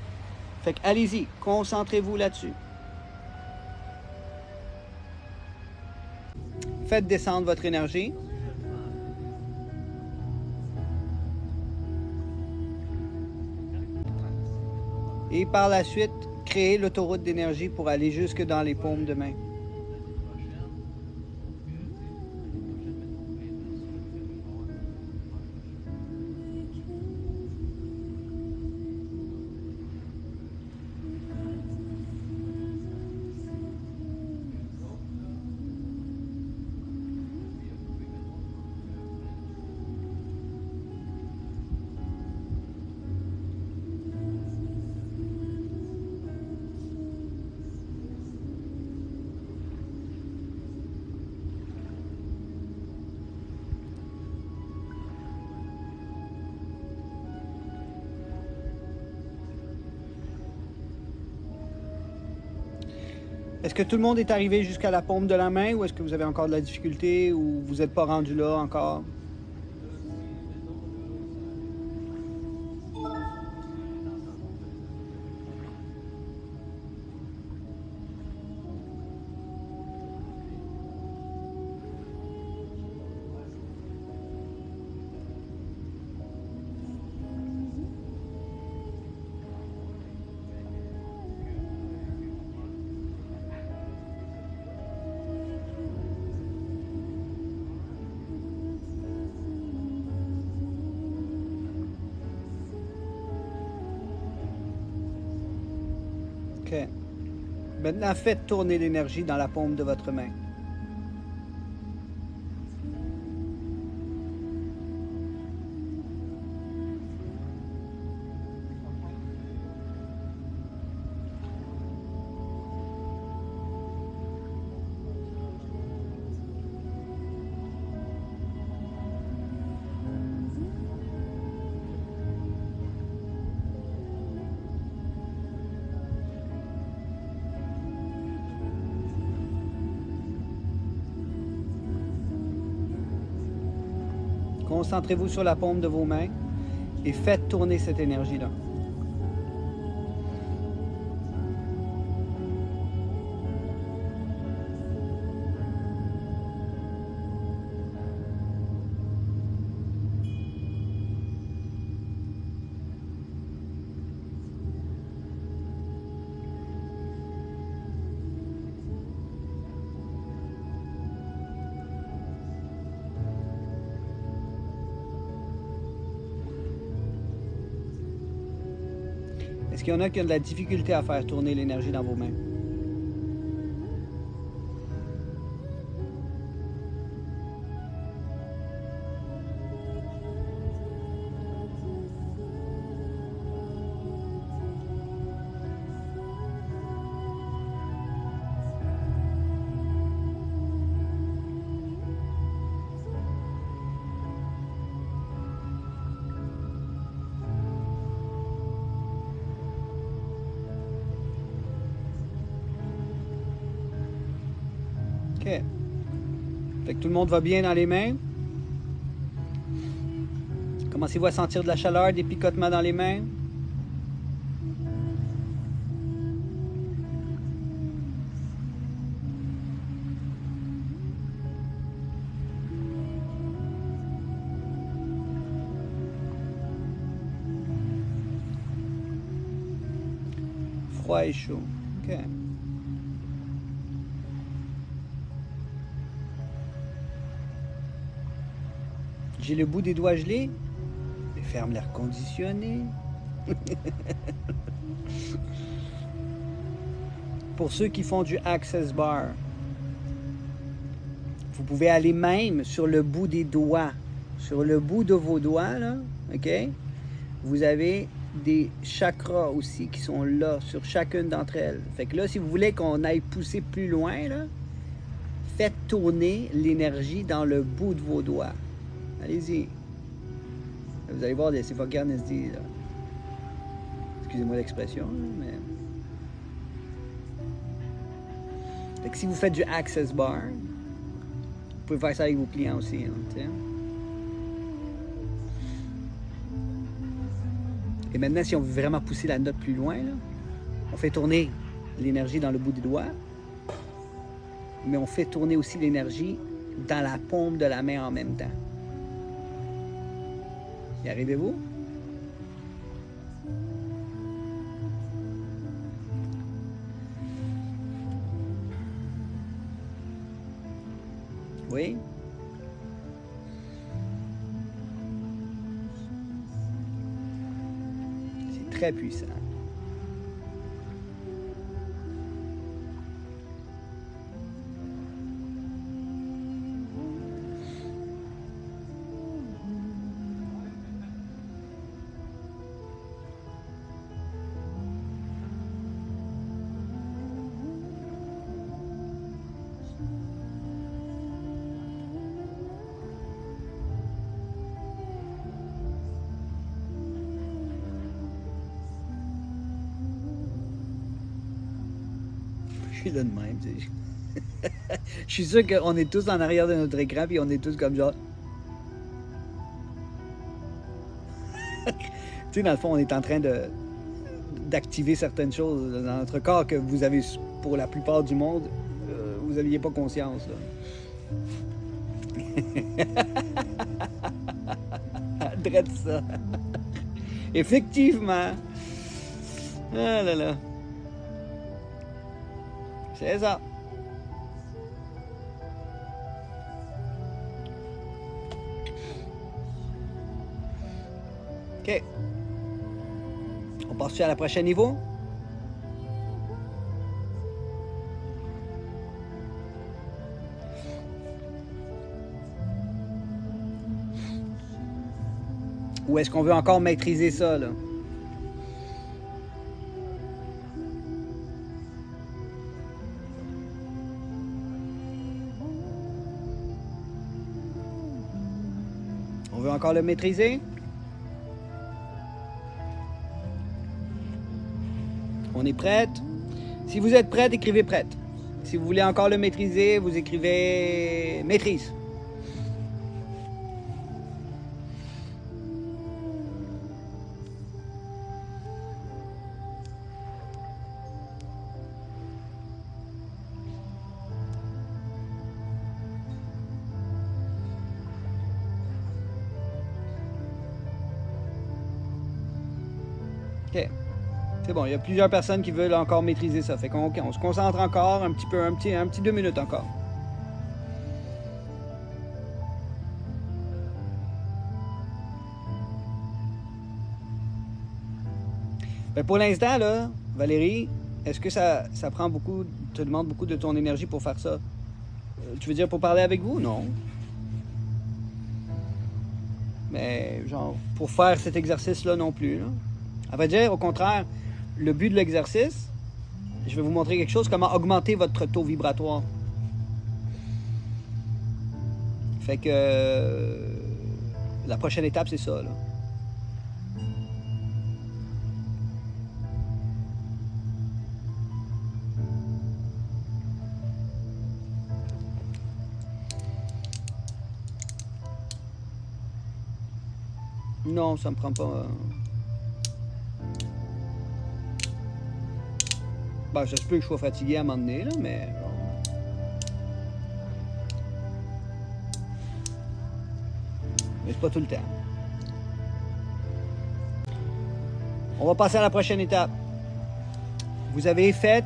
Fait que allez-y, concentrez-vous là-dessus. Faites descendre votre énergie. Et par la suite, créez l'autoroute d'énergie pour aller jusque dans les paumes de main. Est-ce que tout le monde est arrivé jusqu'à la paume de la main ou est-ce que vous avez encore de la difficulté ou vous n'êtes pas rendu là encore? OK. Maintenant, faites tourner l'énergie dans la paume de votre main. Concentrez-vous sur la paume de vos mains et faites tourner cette énergie-là. Est-ce qu'il y en a qui ont de la difficulté à faire tourner l'énergie dans vos mains? OK. Fait que tout le monde va bien dans les mains. Commencez-vous à sentir de la chaleur, des picotements dans les mains? froid et chaud. OK. J'ai le bout des doigts gelés. Mais ferme l'air conditionné. Pour ceux qui font du Access Bar, vous pouvez aller même sur le bout des doigts. Sur le bout de vos doigts, là, OK? Vous avez des chakras aussi qui sont là, sur chacune d'entre elles. Fait que là, si vous voulez qu'on aille pousser plus loin, là, faites tourner l'énergie dans le bout de vos doigts. Allez-y. Vous allez voir, c'est fucking nasty, là. Excusez-moi l'expression, mais... Fait que si vous faites du Access Bar, vous pouvez faire ça avec vos clients aussi, hein, et maintenant, si on veut vraiment pousser la note plus loin, là, on fait tourner l'énergie dans le bout des doigts, mais on fait tourner aussi l'énergie dans la paume de la main en même temps. Y arrivez-vous? Oui? C'est très puissant. Je suis là de même, tu sais. Je suis sûr qu'on est tous en arrière de notre écran puis on est tous comme genre... Tu sais, dans le fond, on est en train d'activer certaines choses dans notre corps que vous avez, pour la plupart du monde, vous n'aviez pas conscience, là. Drette ça. Effectivement. Ah là là. C'est ça. OK. On passe à la prochaine niveau? Ou est-ce qu'on veut encore maîtriser ça, là? On veut encore le maîtriser? On est prête? Si vous êtes prête, écrivez prête. Si vous voulez encore le maîtriser, vous écrivez maîtrise. OK. C'est bon, il y a plusieurs personnes qui veulent encore maîtriser ça. Fait qu'on on se concentre encore un petit peu, un petit 2 minutes encore. Ben pour l'instant, là, Valérie, est-ce que ça prend beaucoup, te demande beaucoup de ton énergie pour faire ça? Tu veux dire pour parler avec vous? Non. Mais genre, pour faire cet exercice-là non plus, là. À vrai dire, au contraire, le but de l'exercice, je vais vous montrer quelque chose, comment augmenter votre taux vibratoire. Fait que la prochaine étape, c'est ça, là. Non, ça me prend pas... Ben, ça se peut que je sois fatigué à un moment donné, là, mais... Bon. Mais c'est pas tout le temps. On va passer à la prochaine étape. vous avez fait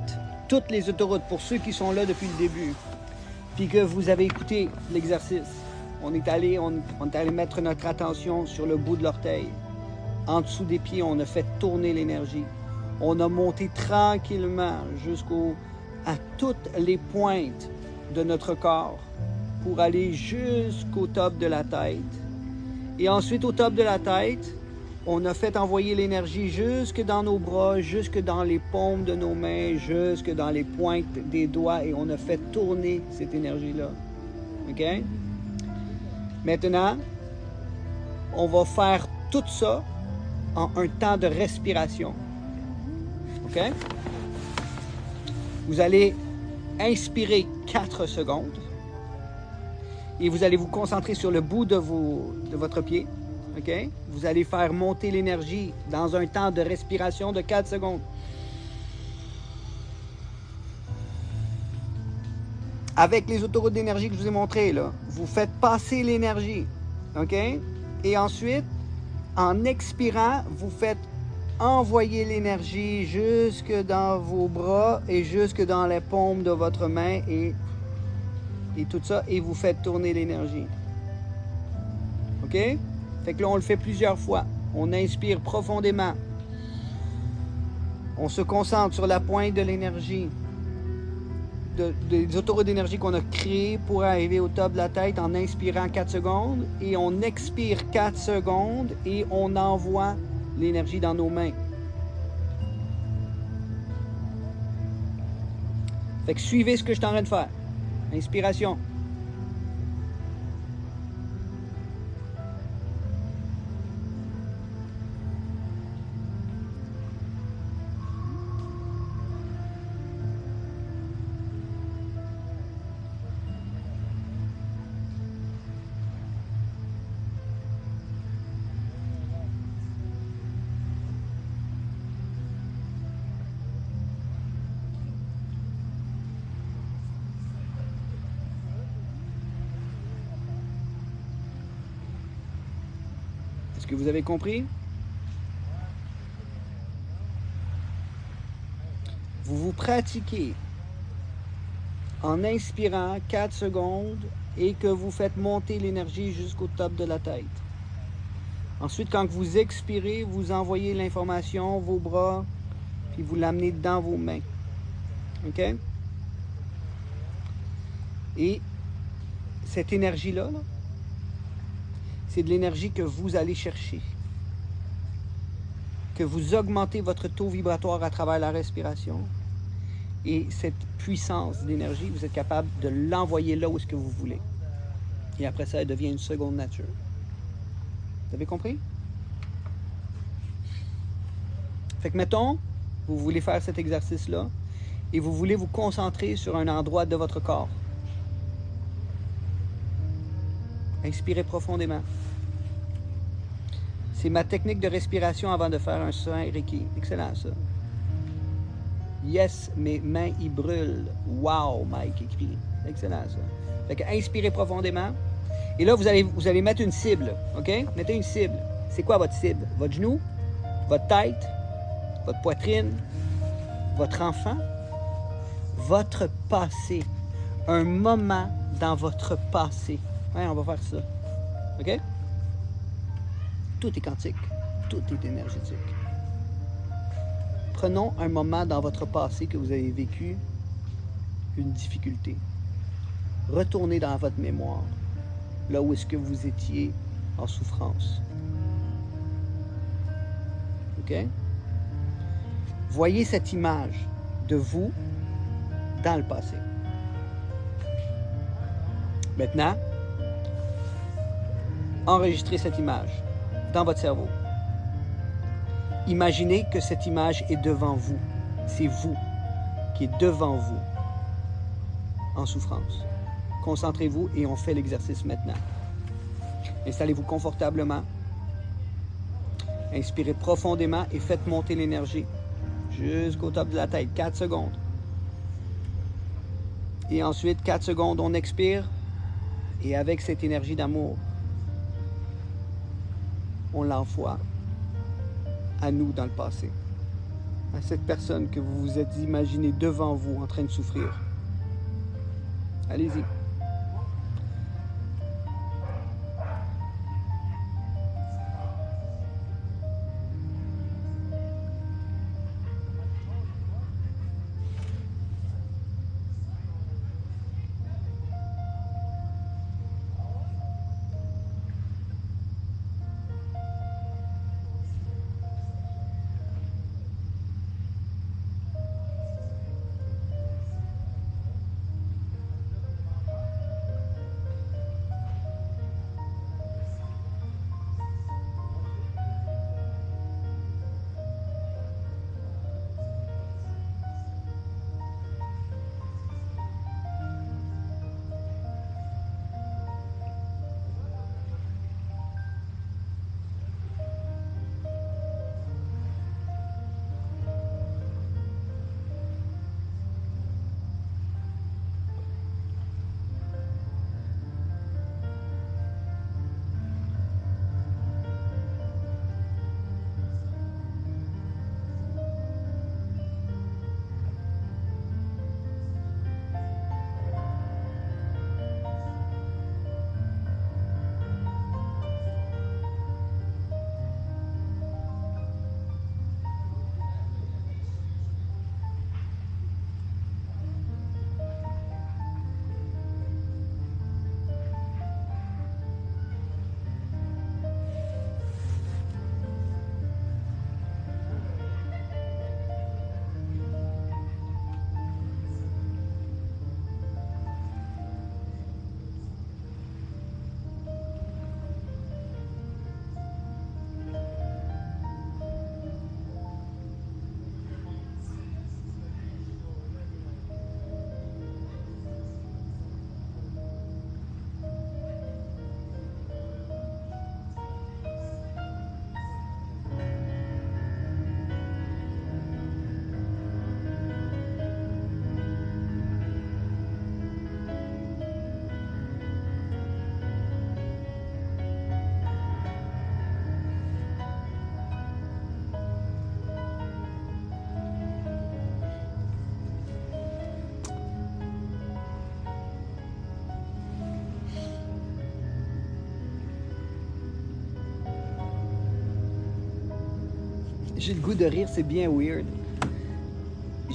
toutes les autoroutes pour ceux qui sont là depuis le début, puis que vous avez écouté l'exercice. On est allé mettre notre attention sur le bout de l'orteil. En dessous des pieds, on a fait tourner l'énergie. On a monté tranquillement à toutes les pointes de notre corps pour aller jusqu'au top de la tête. Et ensuite, au top de la tête, on a fait envoyer l'énergie jusque dans nos bras, jusque dans les paumes de nos mains, jusque dans les pointes des doigts, et on a fait tourner cette énergie-là. OK? Maintenant, on va faire tout ça en un temps de respiration. OK? Vous allez inspirer 4 secondes et vous allez vous concentrer sur le bout de votre pied. OK? Vous allez faire monter l'énergie dans un temps de respiration de 4 secondes. Avec les autoroutes d'énergie que je vous ai montrées, là, vous faites passer l'énergie. OK? Et ensuite, en expirant, vous faites envoyer l'énergie jusque dans vos bras et jusque dans les paumes de votre main et tout ça, et vous faites tourner l'énergie. OK? Fait que là, on le fait plusieurs fois. On inspire profondément. On se concentre sur la pointe de l'énergie, des autoroutes d'énergie qu'on a créées pour arriver au top de la tête en inspirant 4 secondes. Et on expire 4 secondes et on envoie l'énergie dans nos mains. Fait que suivez ce que je suis en train de faire. Inspiration. Est-ce que vous avez compris? Vous pratiquez en inspirant 4 secondes et que vous faites monter l'énergie jusqu'au top de la tête. Ensuite, quand vous expirez, vous envoyez l'information, vos bras, puis vous l'amenez dans vos mains. OK? Et cette énergie-là, c'est de l'énergie que vous allez chercher. Que vous augmentez votre taux vibratoire à travers la respiration. Et cette puissance d'énergie, vous êtes capable de l'envoyer là où est-ce que vous voulez. Et après ça, elle devient une seconde nature. Vous avez compris? Fait que mettons, vous voulez faire cet exercice-là et vous voulez vous concentrer sur un endroit de votre corps. Inspirez profondément. C'est ma technique de respiration avant de faire un soin Reiki. Excellent, ça. Yes, mes mains, ils brûlent. Wow, Mike écrit. Excellent, ça. Fait que inspirez profondément. Et là, vous allez mettre une cible, OK? Mettez une cible. C'est quoi votre cible? Votre genou? Votre tête? Votre poitrine? Votre enfant? Votre passé. Un moment dans votre passé. Ouais, on va faire ça. OK? Tout est quantique. Tout est énergétique. Prenons un moment dans votre passé que vous avez vécu une difficulté. Retournez dans votre mémoire, là où est-ce que vous étiez en souffrance. OK? Voyez cette image de vous dans le passé. Maintenant, enregistrez cette image dans votre cerveau. Imaginez que cette image est devant vous. C'est vous qui est devant vous en souffrance. Concentrez-vous et on fait l'exercice maintenant. Installez-vous confortablement. Inspirez profondément et faites monter l'énergie jusqu'au top de la tête. 4 secondes. Et ensuite, 4 secondes, on expire. Et avec cette énergie d'amour, on l'envoie à nous dans le passé. à cette personne que vous vous êtes imaginé devant vous en train de souffrir. Allez-y. J'ai le goût de rire, c'est bien weird.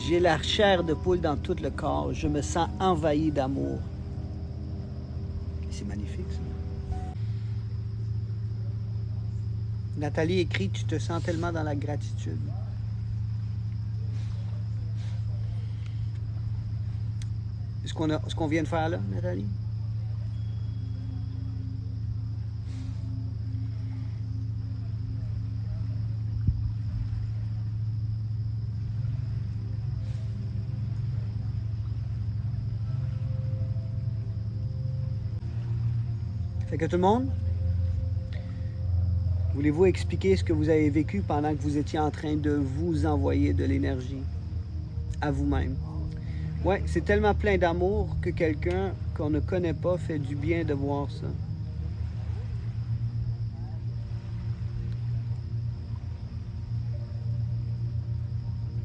J'ai la chair de poule dans tout le corps. Je me sens envahi d'amour. C'est magnifique, ça. Nathalie écrit, tu te sens tellement dans la gratitude. Ce qu'on vient de faire là, Nathalie? Fait que tout le monde, voulez-vous expliquer ce que vous avez vécu pendant que vous étiez en train de vous envoyer de l'énergie à vous-même? Ouais, c'est tellement plein d'amour que quelqu'un qu'on ne connaît pas fait du bien de voir ça.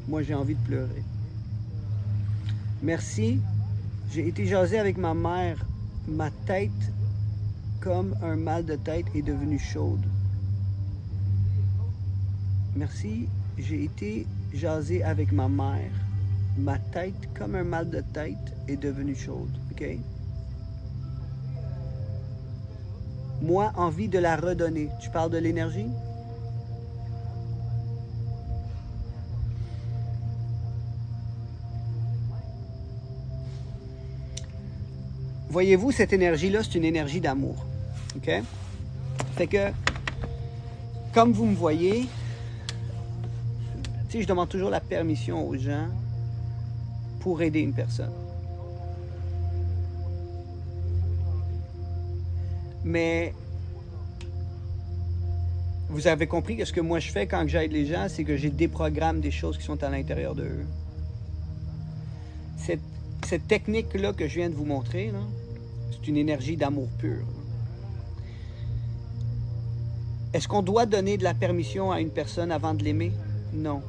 Moi, j'ai envie de pleurer. Merci. J'ai été jasé avec ma mère. Ma tête, comme un mal de tête, est devenue chaude. Merci. J'ai été jasé avec ma mère. Ma tête, comme un mal de tête, est devenue chaude. OK? Moi, envie de la redonner. Tu parles de l'énergie? Voyez-vous, cette énergie-là, c'est une énergie d'amour. OK? Fait que, comme vous me voyez, tu sais, je demande toujours la permission aux gens pour aider une personne. Mais vous avez compris que ce que moi je fais quand j'aide les gens, c'est que j'ai déprogramme des choses qui sont à l'intérieur d'eux. Cette technique-là que je viens de vous montrer, c'est une énergie d'amour pur. Est-ce qu'on doit donner de la permission à une personne avant de l'aimer? Non.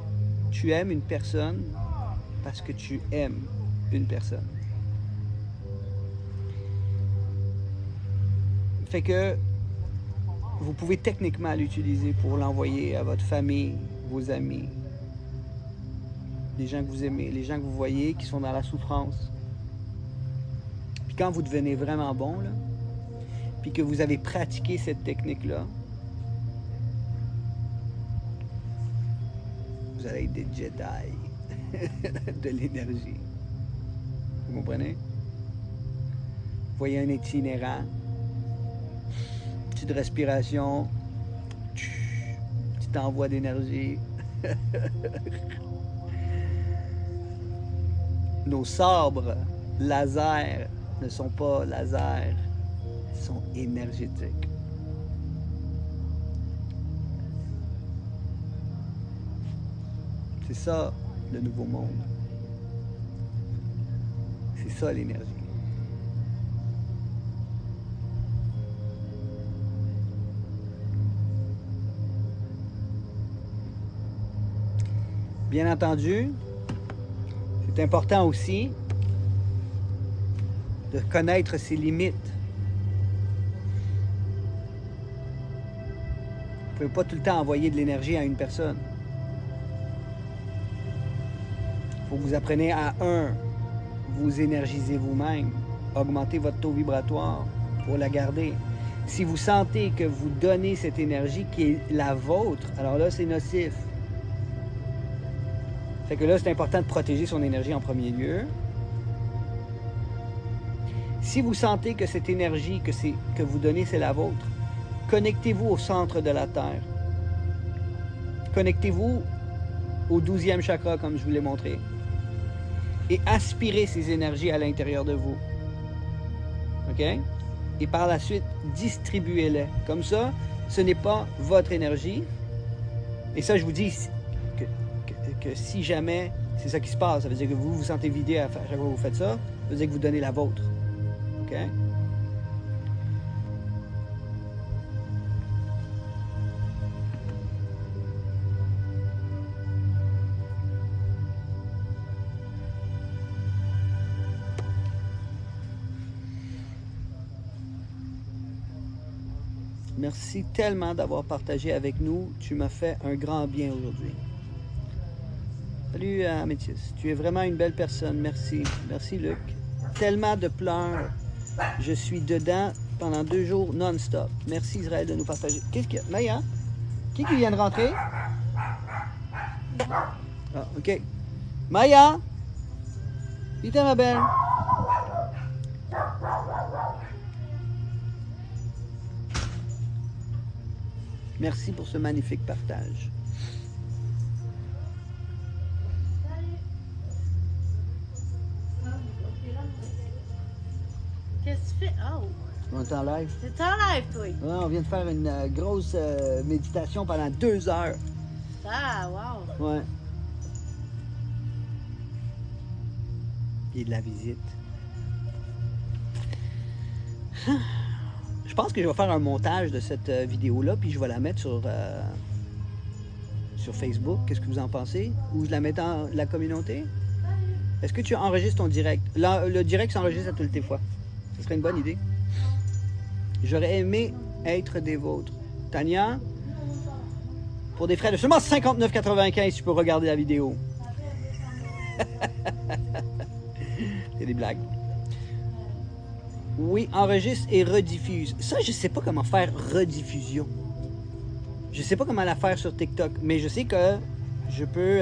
Tu aimes une personne parce que tu aimes une personne. Fait que vous pouvez techniquement l'utiliser pour l'envoyer à votre famille, vos amis, les gens que vous aimez, les gens que vous voyez qui sont dans la souffrance. Puis quand vous devenez vraiment bon, là, puis que vous avez pratiqué cette technique-là, vous allez être des Jedi de l'énergie. Vous comprenez? Vous voyez un itinérant, petite respiration, petit envoi d'énergie. Nos sabres laser ne sont pas laser, ils sont énergétiques. C'est ça le nouveau monde. C'est ça l'énergie. Bien entendu, c'est important aussi de connaître ses limites. Vous ne pouvez pas tout le temps envoyer de l'énergie à une personne. Il faut que vous appreniez à vous énergiser vous-même, augmenter votre taux vibratoire pour la garder. Si vous sentez que vous donnez cette énergie qui est la vôtre, alors là, c'est nocif. Fait que là, c'est important de protéger son énergie en premier lieu. Si vous sentez que cette énergie que vous donnez, c'est la vôtre, connectez-vous au centre de la Terre. Connectez-vous au 12e chakra, comme je vous l'ai montré. Et aspirez ces énergies à l'intérieur de vous. OK? Et par la suite, distribuez-les. Comme ça, ce n'est pas votre énergie. Et ça, je vous dis que si jamais c'est ça qui se passe, ça veut dire que vous vous sentez vidé à chaque fois que vous faites ça, ça veut dire que vous donnez la vôtre. OK? Merci tellement d'avoir partagé avec nous. Tu m'as fait un grand bien aujourd'hui. Salut Améthyste, tu es vraiment une belle personne. Merci. Merci Luc. Tellement de pleurs. Je suis dedans pendant 2 jours non-stop. Merci Israël de nous partager. Qu'est-ce qu'il y a? Maya? Qui vient de rentrer? Ah, ok. Maya? Vite ma belle. Merci pour ce magnifique partage. Qu'est-ce que tu fais? Oh! On est en live. C'est en live, toi? Ouais, on vient de faire une grosse méditation pendant 2 heures. Ah, wow! Ouais. Et de la visite. Je pense que je vais faire un montage de cette vidéo-là, puis je vais la mettre sur Facebook. Qu'est-ce que vous en pensez? Ou je la mets dans la communauté? Est-ce que tu enregistres ton direct? Le direct s'enregistre à toutes les fois. Ce serait une bonne idée. J'aurais aimé être des vôtres. Tania, pour des frais de seulement 59,95, tu peux regarder la vidéo. C'est des blagues. Oui, enregistre et rediffuse. Ça, je sais pas comment faire rediffusion. Je sais pas comment la faire sur TikTok, mais je sais que je peux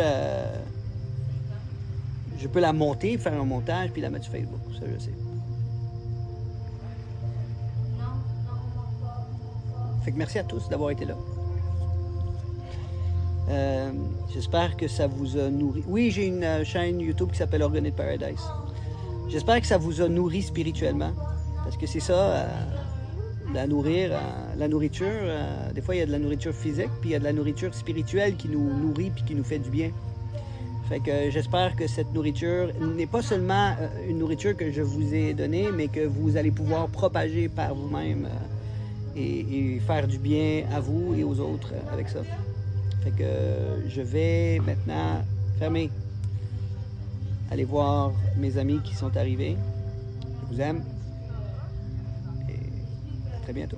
la monter, faire un montage, puis la mettre sur Facebook. Ça, je sais. Fait que merci à tous d'avoir été là. J'espère que ça vous a nourri. Oui, j'ai une chaîne YouTube qui s'appelle Organic Paradise. J'espère que ça vous a nourri spirituellement. Parce que c'est ça, la nourriture. Des fois, il y a de la nourriture physique, puis il y a de la nourriture spirituelle qui nous nourrit puis qui nous fait du bien. Fait que j'espère que cette nourriture n'est pas seulement une nourriture que je vous ai donnée, mais que vous allez pouvoir propager par vous-même et faire du bien à vous et aux autres avec ça. Fait que je vais maintenant fermez. Allez voir mes amis qui sont arrivés. Je vous aime. Et à très bientôt.